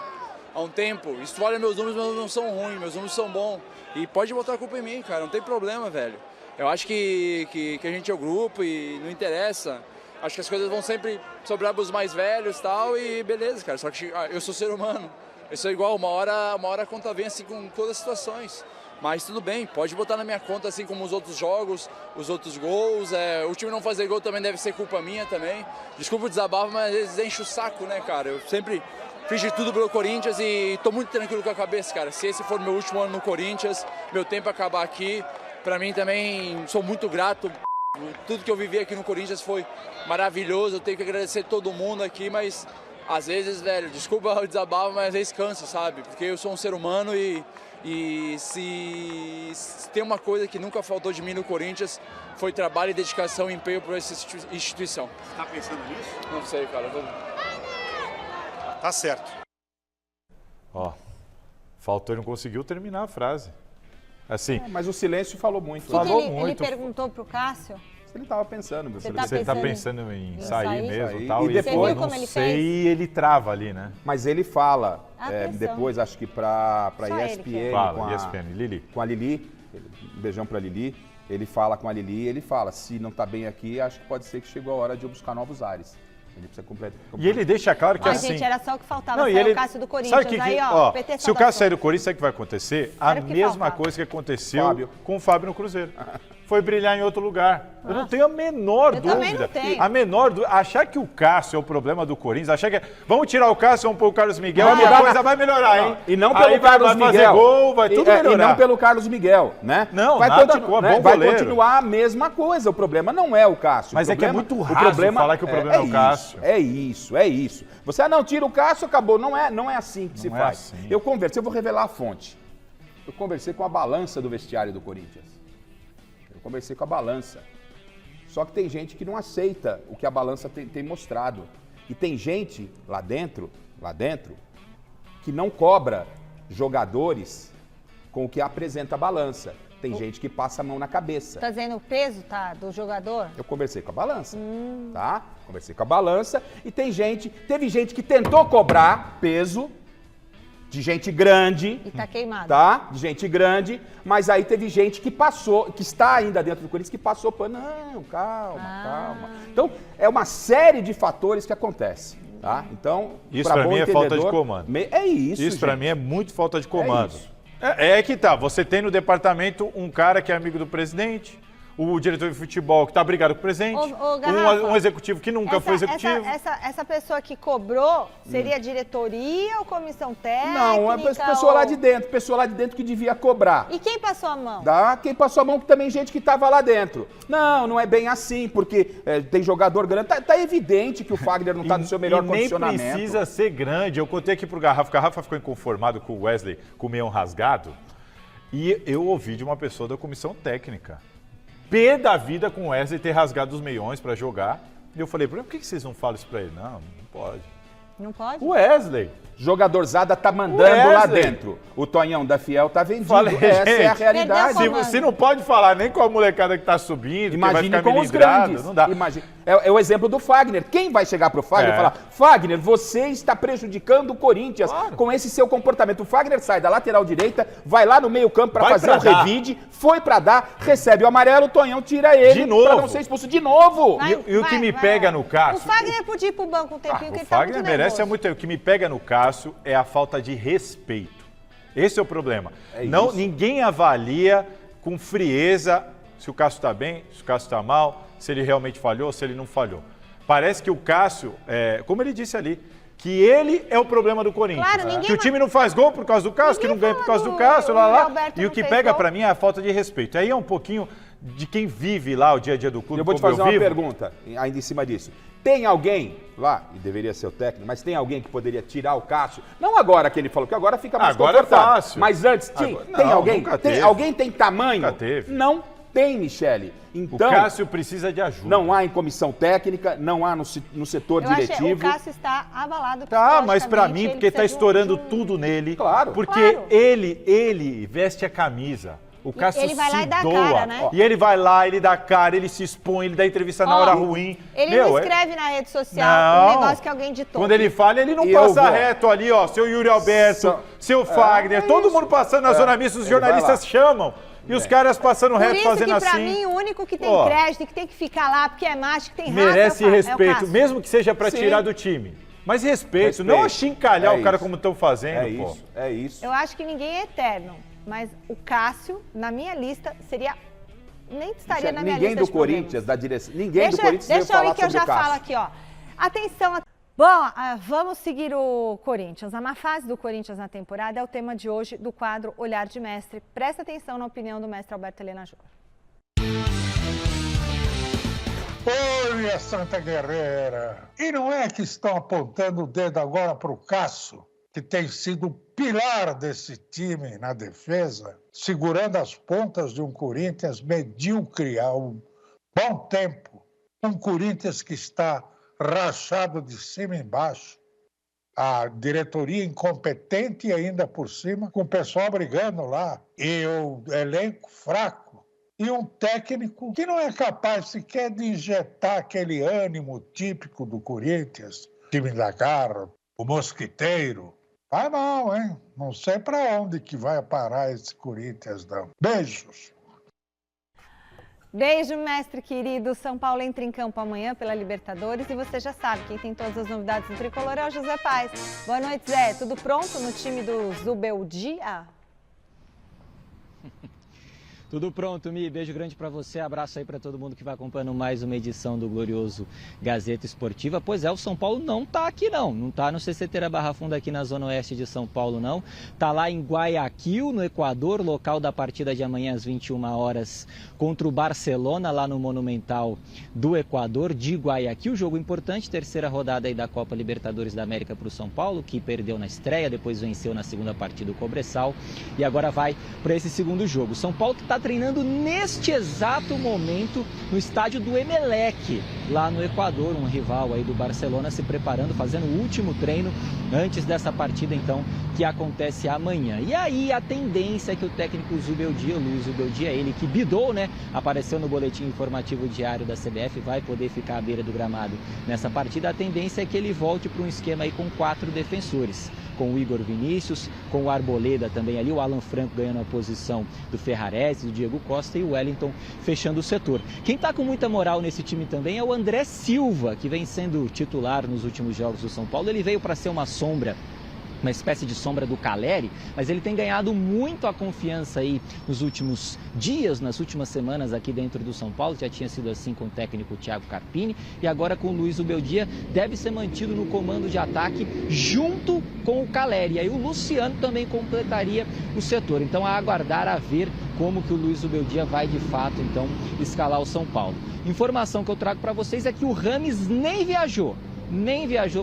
Há um tempo. Isso tu olha meus números não são ruins, meus números são bons. E pode botar a culpa em mim, cara, não tem problema, velho. Eu acho que a gente é o grupo e não interessa. Acho que as coisas vão sempre sobrar pros mais velhos e tal, e beleza, cara. Só que eu sou ser humano. Eu sou igual, uma hora a conta vem assim com todas as situações. Mas tudo bem, pode botar na minha conta assim como os outros jogos, os outros gols. O time não fazer gol também deve ser culpa minha também. Desculpa o desabafo, mas às vezes enche o saco, né, cara? Eu sempre fiz de tudo pelo Corinthians e tô muito tranquilo com a cabeça, cara. Se esse for meu último ano no Corinthians, meu tempo acabar aqui, pra mim também sou muito grato. Tudo que eu vivi aqui no Corinthians foi maravilhoso. Eu tenho que agradecer todo mundo aqui, mas às vezes, velho, desculpa o desabafo, mas às vezes cansa, sabe? Porque eu sou um ser humano e se tem uma coisa que nunca faltou de mim no Corinthians, foi trabalho e dedicação e empenho por essa instituição. Tá pensando nisso? Não sei, cara. Tá certo. Ó, faltou, ele não conseguiu terminar a frase. Assim, Mas o silêncio falou muito. O que Falou ele muito. perguntou pro Cássio? Ele estava pensando, meu Você filho. tá você tá pensando pensando em em sair sair? mesmo Sair. e tal. E depois- Você viu não como ele sei, fez? e ele trava ali, né? Mas ele fala, Atenção. depois, acho que para Só ele ESPN, que Fala, ESPN, Lili. com a Lili, um beijão para Lili, ele fala com a Lili, ele fala, se não tá bem aqui, acho que pode ser que chegou a hora de eu buscar novos ares. Ele precisa completar. E ele deixa claro que Ai, assim... gente, era só o que faltava. Não, Sair e ele, o Cássio do Corinthians. sabe Aí, ó, PT se o Cássio sair do Corinthians, sabe o que vai acontecer? A Era o que mesma faltava. coisa que aconteceu Fábio. com o Fábio no Cruzeiro. Foi brilhar em outro lugar. Eu não tenho a menor Eu dúvida. também não tenho. A menor dúvida. Achar que o Cássio é o problema do Corinthians, achar que vamos tirar o Cássio, vamos pôr o Carlos Miguel, Vamos e a dar- coisa vai melhorar, hein? E não Aí pelo Carlos vai Miguel. fazer gol, vai tudo melhorar. E não pelo Carlos Miguel, né? Não, vai nada contra, bom vai goleiro. continuar a mesma coisa. O problema não é o Cássio. Mas O é que é problema- muito o raso problema falar que o problema é o Cássio. É isso. Você não tira o Cássio, acabou. Não é assim que se Não é faz. assim. Eu vou revelar a fonte. Eu conversei com a balança do vestiário do Corinthians. Eu conversei com a balança. Só que tem gente que não aceita o que a balança tem mostrado. E tem gente lá dentro, que não cobra jogadores com o que apresenta a balança. Tem gente que passa a mão na cabeça. Tá dizendo o peso, do jogador? Eu conversei com a balança, tá? Conversei com a balança e teve gente que tentou cobrar peso de gente grande, E tá queimado. tá? De gente grande, mas aí teve gente que passou, que está ainda dentro do Corinthians, que passou por, não, calma. Então, é uma série de fatores que acontecem, tá? Então, Isso pra bom mim é falta de entendedor, comando. É isso, Isso pra gente. mim é muito falta de comando. isso. É que tá, você tem no departamento um cara que é amigo do presidente, o diretor de futebol que tá brigado com o presidente, Ô, Garrafa, um executivo que nunca foi executivo. Essa pessoa que cobrou seria diretoria ou comissão técnica? Não, é pessoa lá de dentro, que devia cobrar. E quem passou a mão? Quem passou a mão também gente que estava lá dentro. Não é bem assim, porque tem jogador grande. Tá evidente que o Fagner não está no seu melhor e condicionamento. nem precisa ser grande. Eu contei aqui pro Garrafa, o Garrafa ficou inconformado com o Wesley com o meião rasgado. E eu ouvi de uma pessoa da comissão técnica. Pé da vida com o Wesley ter rasgado os meiões para jogar. E eu falei, por que vocês não falam isso para ele? Não pode. Não pode? O Wesley. Jogadorzada tá mandando lá Wesley. dentro. O Tonhão da Fiel tá vendido. Falei, Essa é a gente, realidade. Perdeu a Se não pode falar nem com a molecada que tá subindo, que vai Imagine ficar com os milidrado, grandes. não dá. Imagine. É o exemplo do Fagner. Quem vai chegar pro Fagner e falar, Fagner, você está prejudicando o Corinthians com esse seu comportamento. O Fagner sai da lateral direita, vai lá no meio campo para Vai fazer pra o dar. revide, foi para dar, recebe o amarelo, o Tonhão tira ele De novo. para não ser expulso de novo. Vai, E o que me pega no Cássio... O Fagner podia ir pro banco um tempinho, que O ele tá Fagner muito merece nervoso. muito. O que me pega no Cássio é a falta de respeito. Esse é o problema. isso. Ninguém avalia com frieza se o Cássio está bem, se o Cássio está mal, se ele realmente falhou, se ele não falhou. Parece que o Cássio, como ele disse ali, que ele é o problema do Corinthians. Claro, ninguém Que o time não faz gol por causa do Cássio, que não ganha por causa do Cássio, lá. Alberto E o não que fez pega gol. pra mim é a falta de respeito. Aí é um pouquinho de quem vive lá o dia a dia do clube. Eu vou te como fazer uma vivo. pergunta, ainda em cima disso. Tem alguém lá, e deveria ser o técnico, mas tem alguém que poderia tirar o Cássio? Não agora que ele falou, que agora fica mais Agora é confortável. fácil. Mas antes, tem Não, alguém? nunca teve. Alguém tem tamanho? Nunca teve. Não tem, Michele. O Então, Cássio precisa de ajuda. não há em comissão técnica, não há no setor Eu acho que diretivo. o Cássio está abalado Tá, mas pra psicologicamente, mim, ele porque tá precisa de estourando de um- tudo nele. Claro. Porque Claro. ele veste a camisa. O Cássio ele vai lá se e dá doa. cara, né? E ele vai lá, ele dá cara, ele se expõe, ele dá entrevista na Ó, hora ruim. Ele Meu, não é- escreve na rede social Não. um negócio que alguém ditou. Quando ele fala, ele não E eu passa vou- reto ali, ó. Seu Yuri Alberto, seu Fagner, todo mundo passando na zona mista, os ele vai jornalistas lá. chamam. E os caras passando Por reto, isso fazendo que pra assim. mim o único que tem Ó. crédito e que tem que ficar lá porque é macho, que tem raça, Merece é o respeito, Cássio. mesmo que seja pra Sim. tirar do time. Mas respeito, Respeito. não achincalhar É o cara isso. como estão fazendo, É pô. isso, é isso. Eu acho que ninguém é eterno, mas o Cássio, na minha lista, seria... Nem estaria na minha Ninguém lista do de problemas. Corinthians, da direção, ninguém do Corinthians veio Deixa eu falar ir que eu sobre já o Cássio. falo aqui, ó. Atenção. Bom, vamos seguir o Corinthians. A má fase do Corinthians na temporada é o tema de hoje do quadro Olhar de Mestre. Presta atenção na opinião do mestre Alberto Helena Júnior. Oi, minha Santa Guerreira! E não é que estão apontando o dedo agora para o Cássio, que tem sido o pilar desse time na defesa, segurando as pontas de um Corinthians medíocre há um bom tempo. Um Corinthians que está rachado de cima e embaixo. a diretoria incompetente e ainda por cima com o pessoal brigando lá. E o elenco fraco. E um técnico que não é capaz sequer de injetar aquele ânimo típico do Corinthians, time da garra, o mosquiteiro. Vai mal, hein? Não sei para onde que vai parar esse Corinthians, não. Beijos. Beijo, mestre querido. São Paulo entra em campo amanhã pela Libertadores e você já sabe, quem tem todas as novidades do Tricolor é o José Paes. Boa noite, Zé. Tudo pronto no time do Zubeldia? Tudo pronto, Mi. Beijo grande para você. Abraço aí para todo mundo que vai acompanhando mais uma edição do glorioso Gazeta Esportiva. Pois é, o São Paulo não tá aqui não. Não tá no CCT Barra Funda aqui na zona oeste de São Paulo não. Tá lá em Guayaquil, no Equador, local da partida de amanhã às 21 horas contra o Barcelona, lá no Monumental do Equador, de Guayaquil. Jogo importante, terceira rodada aí da Copa Libertadores da América para o São Paulo, que perdeu na estreia, depois venceu na segunda partida o Cobressal e agora vai para esse segundo jogo. São Paulo que está treinando neste exato momento no estádio do Emelec, lá no Equador, um rival aí do Barcelona, se preparando, fazendo o último treino antes dessa partida, então, que acontece amanhã. E aí a tendência é que o técnico Zubeldia, Luiz Zubeldia, ele que bidou, né, apareceu no boletim informativo diário da CBF, vai poder ficar à beira do gramado nessa partida. A tendência é que ele volte para um esquema aí com 4 defensores, com o Igor Vinícius, com o Arboleda também ali, o Alan Franco ganhando a posição do Ferrarese, do Diego Costa e o Wellington fechando o setor. Quem está com muita moral nesse time também é o André Silva, que vem sendo titular nos últimos jogos do São Paulo. Ele veio para ser uma sombra, uma espécie de sombra do Caleri, mas ele tem ganhado muito a confiança aí nos últimos dias, nas últimas semanas aqui dentro do São Paulo. Já tinha sido assim com o técnico Thiago Carpini e agora com o Luiz Zubeldia deve ser mantido no comando de ataque junto com o Caleri. E aí o Luciano também completaria o setor. Então a aguardar a ver como que o Luiz Zubeldia vai de fato então escalar o São Paulo. Informação que eu trago para vocês é que o Rames nem viajou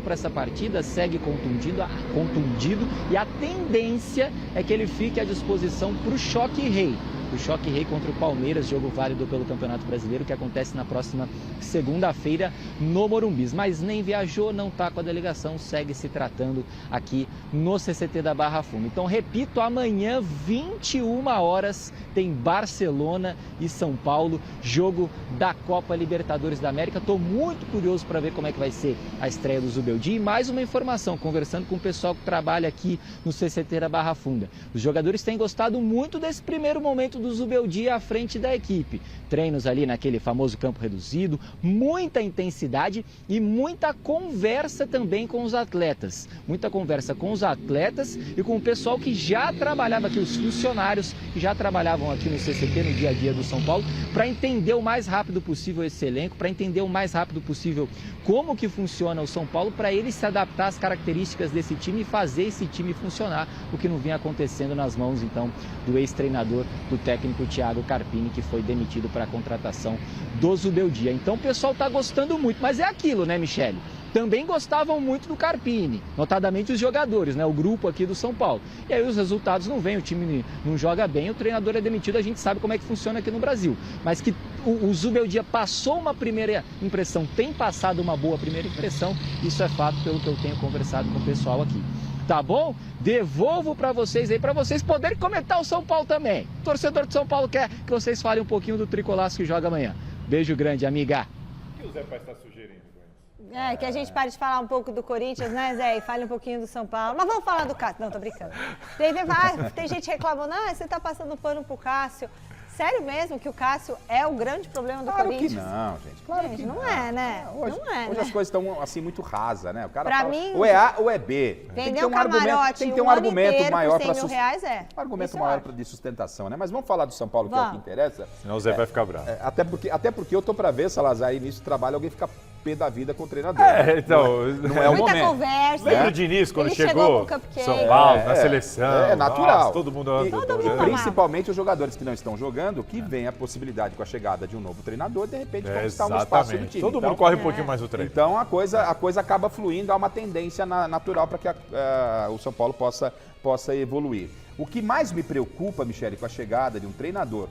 para essa partida, segue contundido e a tendência é que ele fique à disposição para o Choque Rei. O Choque Rei contra o Palmeiras, jogo válido pelo Campeonato Brasileiro, que acontece na próxima segunda-feira no Morumbi. Mas nem viajou, não está com a delegação, segue se tratando aqui no CCT da Barra Funda. Então, repito, amanhã, 21 horas, tem Barcelona e São Paulo, jogo da Copa Libertadores da América. Estou muito curioso para ver como é que vai ser a estreia do Zubeldia. E mais uma informação, conversando com o pessoal que trabalha aqui no CCT da Barra Funda. Os jogadores têm gostado muito desse primeiro momento do Zubeldia à frente da equipe. Treinos ali naquele famoso campo reduzido, muita intensidade e muita conversa também com os atletas. Muita conversa com os atletas e com o pessoal que já trabalhava aqui, os funcionários que já trabalhavam aqui no CCT no dia a dia do São Paulo, para entender o mais rápido possível esse elenco, para entender o mais rápido possível como que funciona o São Paulo, para ele se adaptar às características desse time e fazer esse time funcionar, o que não vinha acontecendo nas mãos então do ex-treinador, do técnico Thiago Carpini, que foi demitido para a contratação do Zubeldia. Então o pessoal está gostando muito, mas é aquilo, né, Michele? Também gostavam muito do Carpini, notadamente os jogadores, né, o grupo aqui do São Paulo. E aí os resultados não vêm, o time não joga bem, o treinador é demitido, a gente sabe como é que funciona aqui no Brasil. Mas que o Zubeldia passou uma primeira impressão, tem passado uma boa primeira impressão, isso é fato pelo que eu tenho conversado com o pessoal aqui. Tá bom? Devolvo para vocês aí, para vocês poderem comentar o São Paulo também. O torcedor de São Paulo quer que vocês falem um pouquinho do Tricolaço que joga amanhã. Beijo grande, amiga. O que o Zé Paes está sugerindo? Que a gente pare de falar um pouco do Corinthians, né, Zé? E fale um pouquinho do São Paulo. Mas vamos falar do Cássio. Não, tô brincando. Tem gente reclamando, você tá passando pano pro Cássio. Sério mesmo que o Cássio é o grande problema do Corinthians? Que não, gente. Claro que não é, né? Hoje, não é, hoje né? as coisas estão assim muito rasas, né? O cara pra fala, mim, ou é A ou é B. Tem que ter um argumento, tem que ter um argumento maior para um argumento maior de sustentação, né? Mas vamos falar do São Paulo, que é o que interessa. Senão o Zé vai ficar bravo. Até porque eu tô para ver, Salazar, início do trabalho, alguém fica pé da vida com o treinador. Então, não é o muita momento. Conversa. Lembra o Diniz quando Ele chegou São Paulo, na seleção? É natural. Nossa, todo mundo principalmente os jogadores que não estão jogando, que vem a possibilidade com a chegada de um novo treinador, de repente conquistar um espaço no time. Todo mundo corre um pouquinho mais no treino. Então a coisa acaba fluindo, há uma tendência natural para que o São Paulo possa evoluir. O que mais me preocupa, Michele, com a chegada de um treinador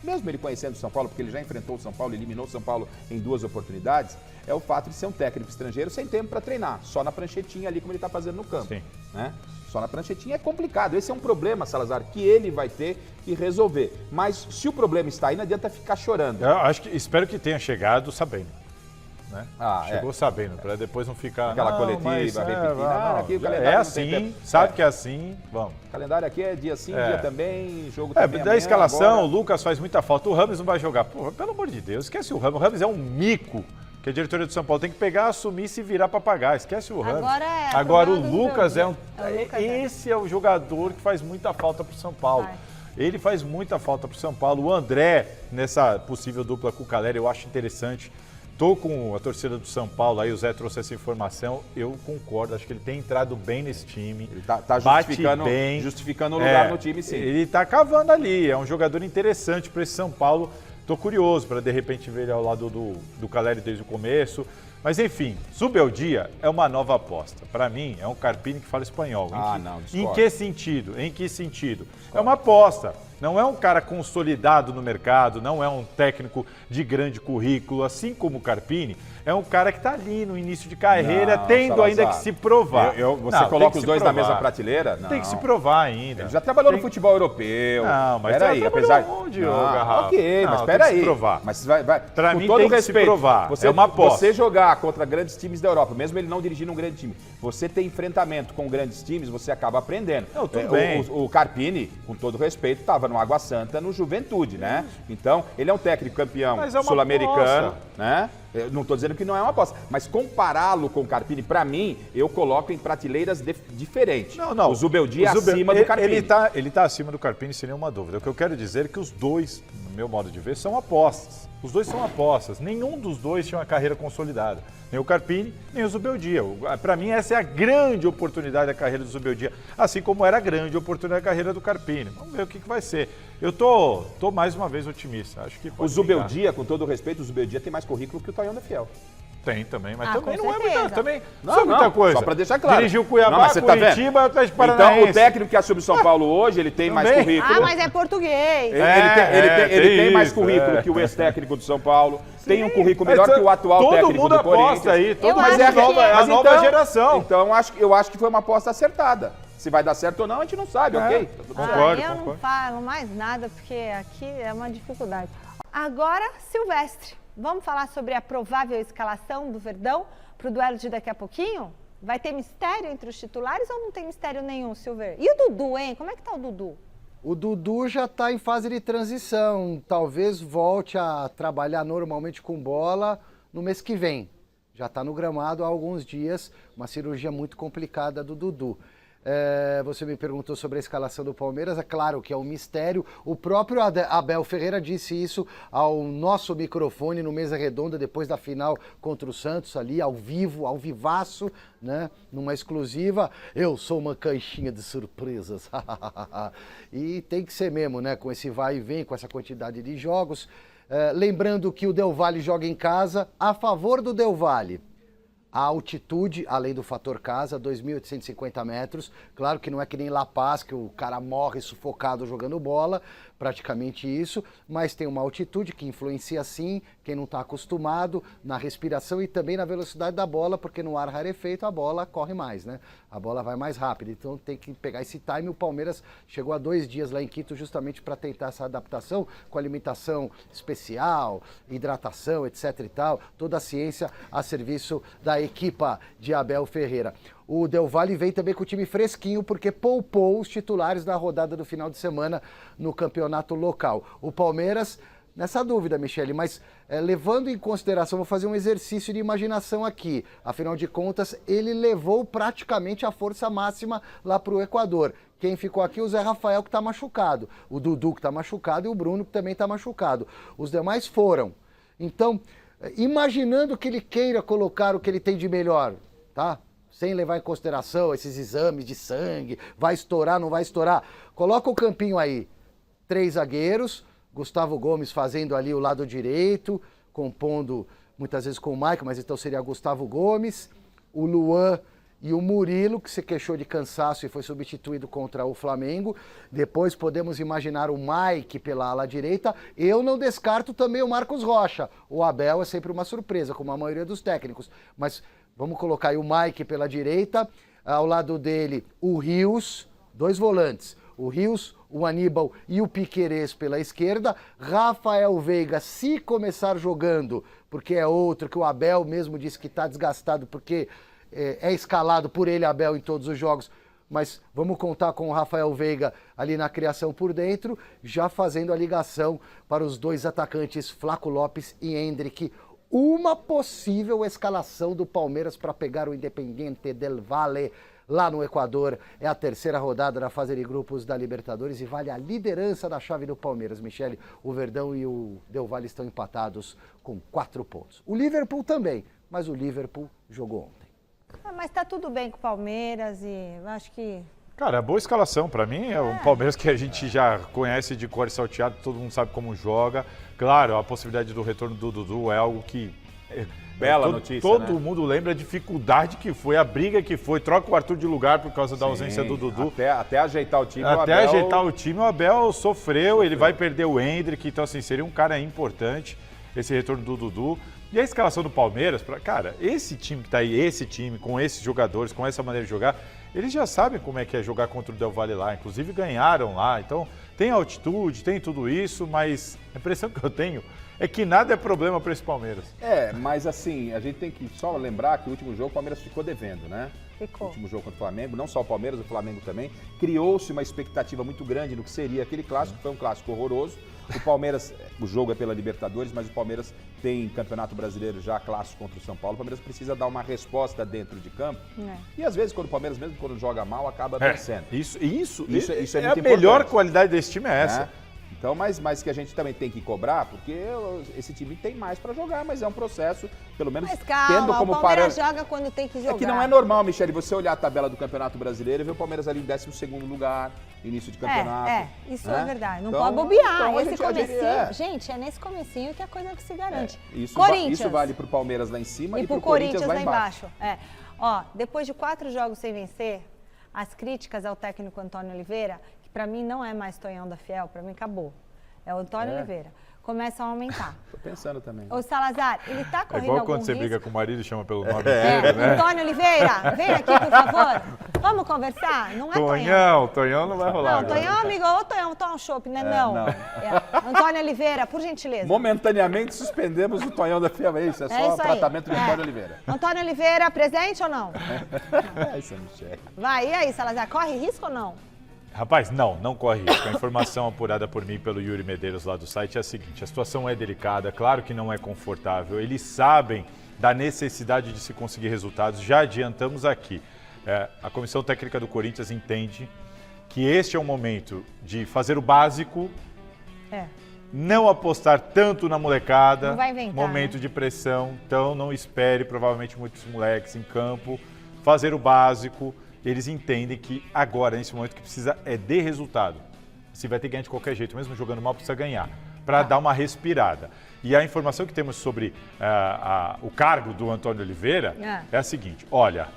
mesmo ele conhecendo o São Paulo, porque ele já enfrentou o São Paulo, eliminou o São Paulo em 2 oportunidades, é o fato de ser um técnico estrangeiro sem tempo para treinar, só na pranchetinha ali como ele está fazendo no campo. Sim. Né? Só na pranchetinha é complicado. Esse é um problema, Salazar, que ele vai ter que resolver. Mas se o problema está aí, não adianta ficar chorando. Eu espero que tenha chegado sabendo. Né? Chegou sabendo, para depois não ficar... Aquela coletiva, repetindo. Aqui o calendário é não assim, tem tempo. sabe que é assim, vamos. O calendário aqui é dia sim, dia também, jogo também Da amanhã, escalação, agora. o Lucas faz muita falta. O Rames não vai jogar. Porra, pelo amor de Deus, esquece o Rames. O Rames é um mico que a diretoria do São Paulo tem que pegar, assumir e se virar para pagar. Esquece o Rames. Agora o Lucas esse é o jogador que faz muita falta para o São Paulo. Ele faz muita falta para o São Paulo. O André, nessa possível dupla com o Caleri, eu acho interessante. Estou com a torcida do São Paulo, aí o Zé trouxe essa informação, eu concordo, acho que ele tem entrado bem nesse time. Ele tá justificando o lugar no time, sim. Ele está cavando ali, é um jogador interessante para esse São Paulo. Estou curioso para, de repente, ver ele ao lado do Caleri desde o começo. Mas, enfim, Zubeldia é uma nova aposta. Para mim, é um Carpini que fala espanhol. Em que sentido? É uma aposta. Não é um cara consolidado no mercado, não é um técnico de grande currículo, assim como o Carpini. É um cara que está ali no início de carreira, tendo Salazar, ainda que se provar. Você coloca os dois na mesma prateleira? Não. Tem que se provar ainda. Ele já trabalhou no futebol europeu. Não, mas peraí, apesar de Garrafa. Ok, mas peraí. Mas para mim tem que se provar. Você, é uma aposta. Você jogar contra grandes times da Europa, mesmo ele não dirigindo um grande time, você ter enfrentamento com grandes times, você acaba aprendendo. Não, tudo bem. O Carpini, com todo respeito, estava no Água Santa, no Juventude, né? Então, ele é um técnico campeão sul-americano, né? Eu não estou dizendo que não é uma aposta, mas compará-lo com o Carpini, para mim, eu coloco em prateleiras diferentes. Não. O Zubeldia é acima do Carpini. Ele tá acima do Carpini, sem nenhuma dúvida. O que eu quero dizer é que os dois, no meu modo de ver, são apostas. Os dois são apostas. Nenhum dos dois tinha uma carreira consolidada. Nem o Carpini, nem o Zubeldia. Para mim, essa é a grande oportunidade da carreira do Zubeldia, assim como era a grande oportunidade da carreira do Carpini. Vamos ver o que vai ser. Eu tô mais uma vez otimista. Acho que o Zubeldia, com todo o respeito, o Zubeldia tem mais currículo que o Tonhão da Fiel. Tem também, mas também não certeza. É muita, também não é muita coisa. Só para deixar claro. Dirigiu Cuiabá, Curitiba, Atlético Paranaense. Então, o técnico que assume o São Paulo hoje, ele tem mais currículo. Mas é português. Ele tem mais currículo que o ex-técnico do São Paulo. Sim, tem um currículo melhor que o atual técnico do Corinthians. Todo mundo aposta aí. Mas é a nova geração. Então, eu acho que foi uma aposta acertada. Se vai dar certo ou não, a gente não sabe, ok? Concordo. Não falo mais nada, porque aqui é uma dificuldade. Agora, Silvestre. Vamos falar sobre a provável escalação do Verdão para o duelo de daqui a pouquinho? Vai ter mistério entre os titulares ou não tem mistério nenhum, Silver? E o Dudu, hein? Como é que tá o Dudu? O Dudu já está em fase de transição. Talvez volte a trabalhar normalmente com bola no mês que vem. Já está no gramado há alguns dias, uma cirurgia muito complicada do Dudu. Você me perguntou sobre a escalação do Palmeiras, é claro que é um mistério. O próprio Abel Ferreira disse isso ao nosso microfone no Mesa Redonda, depois da final contra o Santos, ali ao vivo, ao vivaço, né? Numa exclusiva. Eu sou uma caixinha de surpresas. E tem que ser mesmo, né? Com esse vai e vem, com essa quantidade de jogos. Lembrando que o Del Valle joga em casa, a favor do Del Valle. A altitude, além do fator casa, 2.850 metros. Claro que não é que nem La Paz, que o cara morre sufocado jogando bola, praticamente isso, mas tem uma altitude que influencia sim, quem não está acostumado, na respiração e também na velocidade da bola, porque no ar rarefeito a bola corre mais, né? A bola vai mais rápido, então tem que pegar esse time. O Palmeiras chegou há 2 dias lá em Quito justamente para tentar essa adaptação com alimentação especial, hidratação, etc e tal, toda a ciência a serviço da equipa de Abel Ferreira. O Del Valle vem também com o time fresquinho, porque poupou os titulares da rodada do final de semana no campeonato local. O Palmeiras, nessa dúvida, Michele, mas levando em consideração, vou fazer um exercício de imaginação aqui. Afinal de contas, ele levou praticamente a força máxima lá para o Equador. Quem ficou aqui? O Zé Rafael, que está machucado. O Dudu, que está machucado, e o Bruno, que também está machucado. Os demais foram. Então, imaginando que ele queira colocar o que ele tem de melhor, tá? Sem levar em consideração esses exames de sangue, vai estourar, não vai estourar. Coloca o campinho aí, 3 zagueiros, Gustavo Gomes fazendo ali o lado direito, compondo muitas vezes com o Maicon, mas então seria Gustavo Gomes, o Luan e o Murilo, que se queixou de cansaço e foi substituído contra o Flamengo. Depois podemos imaginar o Mike pela ala direita. Eu não descarto também o Marcos Rocha. O Abel é sempre uma surpresa, como a maioria dos técnicos. Mas vamos colocar aí o Mike pela direita, ao lado dele o Rios, 2 volantes. O Rios, o Aníbal e o Piquerez pela esquerda. Rafael Veiga, se começar jogando, porque é outro que o Abel mesmo disse que está desgastado, porque é escalado por ele, Abel, em todos os jogos. Mas vamos contar com o Rafael Veiga ali na criação por dentro, já fazendo a ligação para os 2 atacantes, Flaco Lopes e Endrick. Uma possível escalação do Palmeiras para pegar o Independiente del Valle lá no Equador. É a 3ª rodada da fase de grupos da Libertadores e vale a liderança da chave do Palmeiras. Michele, o Verdão e o Del Valle estão empatados com 4 pontos. O Liverpool também, mas o Liverpool jogou ontem. Mas tá tudo bem com o Palmeiras e eu acho que... Cara, boa escalação. Para mim é um Palmeiras que a gente já conhece de cor e salteado, todo mundo sabe como joga. Claro, a possibilidade do retorno do Dudu é algo que... Bela notícia, todo mundo lembra a dificuldade que foi, a briga que foi, troca o Arthur de lugar por causa da ausência do Dudu. Até ajeitar o time, o Abel sofreu, ele vai perder o Endrick, então assim, seria um cara importante, esse retorno do Dudu. E a escalação do Palmeiras, cara, esse time que tá aí, esse time, com esses jogadores, com essa maneira de jogar, eles já sabem como é que é jogar contra o Del Valle lá, inclusive ganharam lá, então tem altitude, tem tudo isso, mas a impressão que eu tenho é que nada é problema para esse Palmeiras. Mas assim, a gente tem que só lembrar que o último jogo o Palmeiras ficou devendo, né? Ficou. O último jogo contra o Flamengo, não só o Palmeiras, o Flamengo também. Criou-se uma expectativa muito grande no que seria aquele clássico, foi um clássico horroroso. O Palmeiras, o jogo é pela Libertadores, mas o Palmeiras tem Campeonato Brasileiro já clássico contra o São Paulo. O Palmeiras precisa dar uma resposta dentro de campo. E às vezes, quando o Palmeiras, mesmo quando joga mal, acaba vencendo. Isso é muito a melhor qualidade desse time, é essa. Então, mas que a gente também tem que cobrar, porque esse time tem mais para jogar, mas é um processo, pelo menos mas calma, tendo como o Palmeiras joga quando tem que jogar. É que não é normal, Michele, você olhar a tabela do Campeonato Brasileiro e ver o Palmeiras ali em 12º lugar, início de campeonato. Isso é verdade. Não então, pode bobear. Então Esse comecinho, gente, é nesse comecinho que a coisa se garante. Isso vale pro Palmeiras lá em cima e pro Corinthians lá embaixo. Depois de 4 jogos sem vencer, as críticas ao técnico Antônio Oliveira, para mim não é mais Tonhão da Fiel, para mim acabou. É o Antônio Oliveira. Começam a aumentar. Tô pensando também. Ô Salazar, ele tá correndo igual algum quando você risco? briga com o marido e chama pelo nome dele, né? Antônio Oliveira, vem aqui, por favor. Vamos conversar? Não é Tonhão. Tonhão não vai rolar. Não, Tonhão, amigo, ô Tonhão, toma um chopp, né? Não. Antônio Oliveira, por gentileza. Momentaneamente suspendemos o Tonhão da Fiel, é isso? É só tratamento de Antônio Oliveira. Antônio Oliveira, presente ou não? Isso é Michele. Vai, e aí, Salazar, corre risco ou não? Rapaz, não corre risco. A informação apurada por mim pelo Yuri Medeiros lá do site é a seguinte: a situação é delicada, claro que não é confortável. Eles sabem da necessidade de se conseguir resultados, já adiantamos aqui. A Comissão Técnica do Corinthians entende que este é um momento de fazer o básico, não apostar tanto na molecada, não vai inventar, momento de pressão, então não espere provavelmente muitos moleques em campo, fazer o básico. Eles entendem que agora, nesse momento, que precisa é de resultado. Se vai ter que ganhar de qualquer jeito, mesmo jogando mal, precisa ganhar, para dar uma respirada. E a informação que temos sobre o cargo do Antônio Oliveira é a seguinte: olha,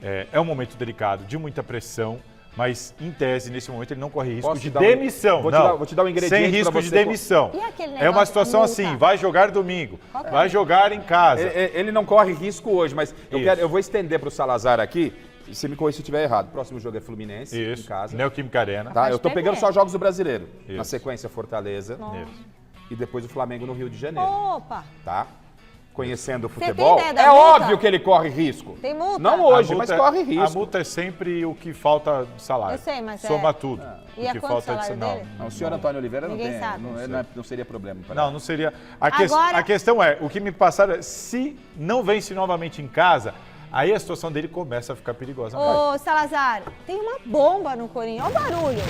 é um momento delicado, de muita pressão, mas, em tese, nesse momento, ele não corre risco de demissão. Vou te dar um ingrediente sem risco de demissão. É uma situação assim, vai jogar domingo, vai jogar em casa. Ele não corre risco hoje, mas eu vou estender para o Salazar aqui. Você me corrige se eu estiver errado. O próximo jogo é Fluminense, em casa. Neoquímica Arena. Tá? Eu tô pegando só jogos do Brasileiro. Na sequência, Fortaleza. E depois o Flamengo no Rio de Janeiro. Opa! Tá? Conhecendo o futebol, é óbvio que ele corre risco. Tem multa? Não hoje, mas corre risco. A multa é sempre o que falta de salário. Eu sei, mas soma tudo. E o que falta o salário dele? Não, o senhor Antônio Oliveira Ninguém sabe. não seria problema. Não seria. A questão é, o que me passaram é, se não vence novamente em casa, aí a situação dele começa a ficar perigosa. Ô, Salazar, tem uma bomba no Corinthians. Olha o barulho.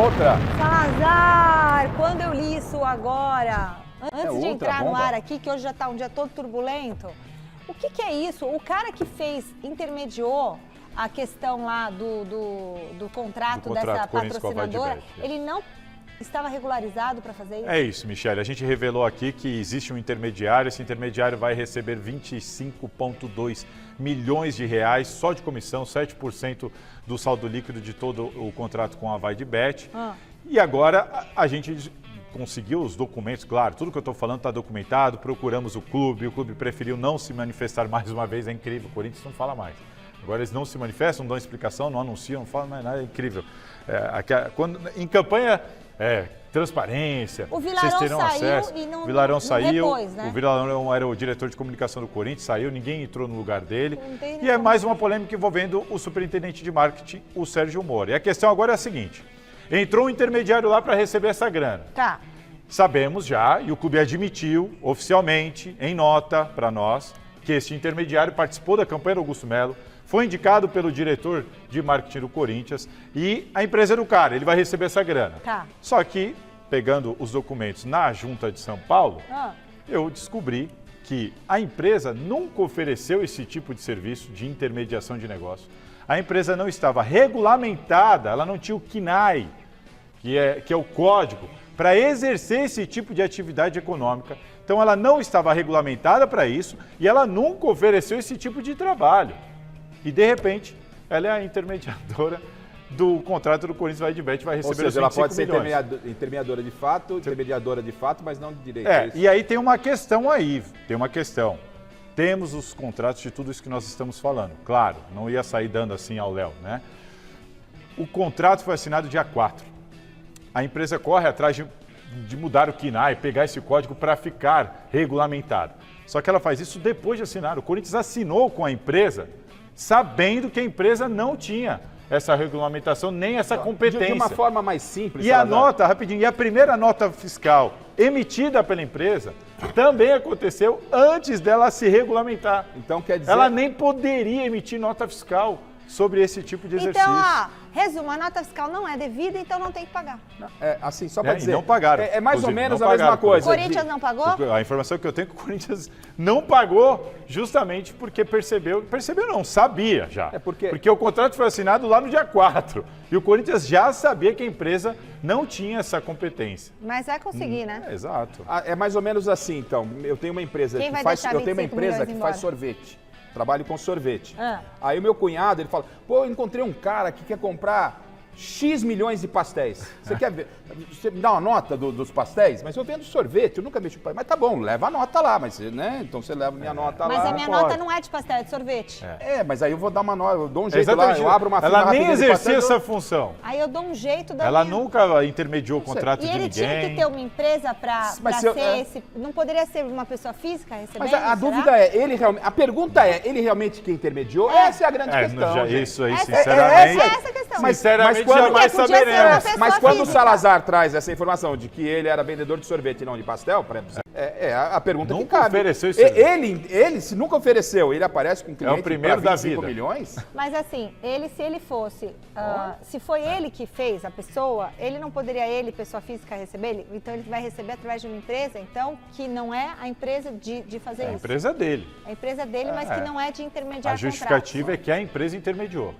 Outra? Salazar, quando eu li isso agora, antes de entrar no bomba? ar aqui, que hoje já está um dia todo turbulento, o que é isso? O cara que intermediou a questão lá do contrato dessa patrocinadora, ele não estava regularizado para fazer isso? É isso, Michele. A gente revelou aqui que existe um intermediário. Esse intermediário vai receber 25,2 milhões de reais só de comissão, 7% do saldo líquido de todo o contrato com a VaideBet. E agora a gente conseguiu os documentos, claro, tudo que eu estou falando está documentado, procuramos o clube preferiu não se manifestar mais uma vez, é incrível, o Corinthians não fala mais. Agora eles não se manifestam, não dão explicação, não anunciam, não falam mais nada, é incrível. Em campanha, transparência, o Vilarão vocês terão saiu acesso. e não, o Vilarão não saiu, repôs, né? O Vilarão era o diretor de comunicação do Corinthians, saiu, ninguém entrou no lugar dele. E é mais uma polêmica envolvendo o superintendente de marketing, o Sérgio Moro. E a questão agora é a seguinte, entrou um intermediário lá para receber essa grana. Tá. Sabemos já, e o clube admitiu oficialmente, em nota para nós, que esse intermediário participou da campanha do Augusto Melo, foi indicado pelo diretor de marketing do Corinthians e a empresa é do cara, ele vai receber essa grana. Tá. Só que, pegando os documentos na Junta de São Paulo, eu descobri que a empresa nunca ofereceu esse tipo de serviço de intermediação de negócio. A empresa não estava regulamentada, ela não tinha o CNAE, que é o código, para exercer esse tipo de atividade econômica. Então ela não estava regulamentada para isso e ela nunca ofereceu esse tipo de trabalho. E de repente, ela é a intermediadora do contrato do Corinthians VaideBet, vai receber os 25 milhões. Ela pode ser intermediadora de fato, mas não de direito. E aí tem uma questão aí, Temos os contratos de tudo isso que nós estamos falando. Claro, não ia sair dando assim ao Léo, né? O contrato foi assinado dia 4. A empresa corre atrás de mudar o CNAE, pegar esse código para ficar regulamentado. Só que ela faz isso depois de assinar. O Corinthians assinou com a empresa, sabendo que a empresa não tinha essa regulamentação, nem essa competência. De uma forma mais simples. E a nota, rapidinho, a primeira nota fiscal emitida pela empresa também aconteceu antes dela se regulamentar. Então quer dizer... Ela nem poderia emitir nota fiscal sobre esse tipo de exercício. Então, resumo, a nota fiscal não é devida, então não tem que pagar. Assim, só para dizer... E não pagaram. É mais ou menos a mesma coisa. O Corinthians não pagou? A informação que eu tenho é que o Corinthians não pagou justamente porque percebeu não, sabia já. Porque o contrato foi assinado lá no dia 4 e o Corinthians já sabia que a empresa não tinha essa competência. Mas vai conseguir, né? Exato. É mais ou menos assim, então. Eu tenho uma empresa que faz sorvete. Trabalho com sorvete. Aí o meu cunhado, ele fala, eu encontrei um cara que quer comprar X milhões de pastéis. Você quer ver? Você me dá uma nota dos pastéis? Mas eu vendo sorvete, eu nunca mexo com pastéis. Mas tá bom, leva a nota lá, mas, né? Então você leva a minha nota lá. Mas a minha nota não é de pastel, é de sorvete. Mas aí eu vou dar uma nota, eu dou um jeito lá, eu abro uma fila. Ela nem exercia essa função. Aí eu dou um jeito da Ela nunca intermediou o contrato de ninguém. E ele tinha que ter uma empresa para ser esse... Não poderia ser uma pessoa física recebendo? Mas a dúvida é, a pergunta é, ele realmente que intermediou? Essa é a grande questão. Isso aí, sinceramente... Essa é a questão. Sinceramente, jamais saberemos. Mas quando o Salazar traz essa informação de que ele era vendedor de sorvete e não de pastel, a pergunta que cabe. Ofereceu isso. Ele, se nunca ofereceu, ele aparece com um cliente o primeiro da 25 vida. milhões? Mas assim, se ele fosse, se foi ele que fez a pessoa, ele não poderia, pessoa física, receber ele? Então ele vai receber através de uma empresa, então, que não é a empresa de fazer isso. A empresa dele. A empresa dele, mas que não é de intermediar. A justificativa é que a empresa intermediou.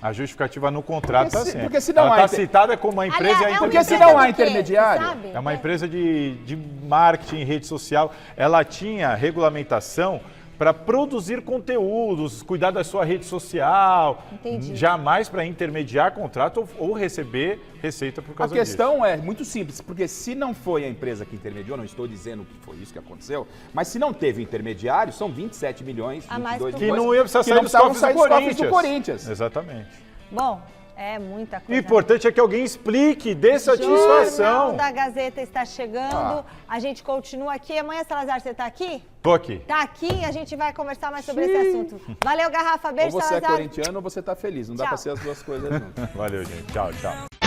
A justificativa no contrato está assim. Porque se não ela está citada como uma empresa porque se não há intermediário. É uma empresa de marketing, rede social. Ela tinha regulamentação para produzir conteúdos, cuidar da sua rede social. Entendi. Jamais para intermediar contrato ou receber receita por causa disso. A questão é muito simples, porque se não foi a empresa que intermediou, não estou dizendo que foi isso que aconteceu, mas se não teve intermediário, são 27 milhões, 22 milhões. Que não ia precisar sair dos cofres do Corinthians. Exatamente. Bom, é muita coisa. O importante é que alguém explique, dê satisfação. O Jornal da Gazeta está chegando, a gente continua aqui. Amanhã, Salazar, você está aqui? Tô aqui. Tá aqui e a gente vai conversar mais sobre esse assunto. Valeu, Garrafa, beijo, Salazar. Ou você é Salazar. corintiano ou você está feliz, não dá para ser as duas coisas juntas. Valeu, gente. Tchau, tchau.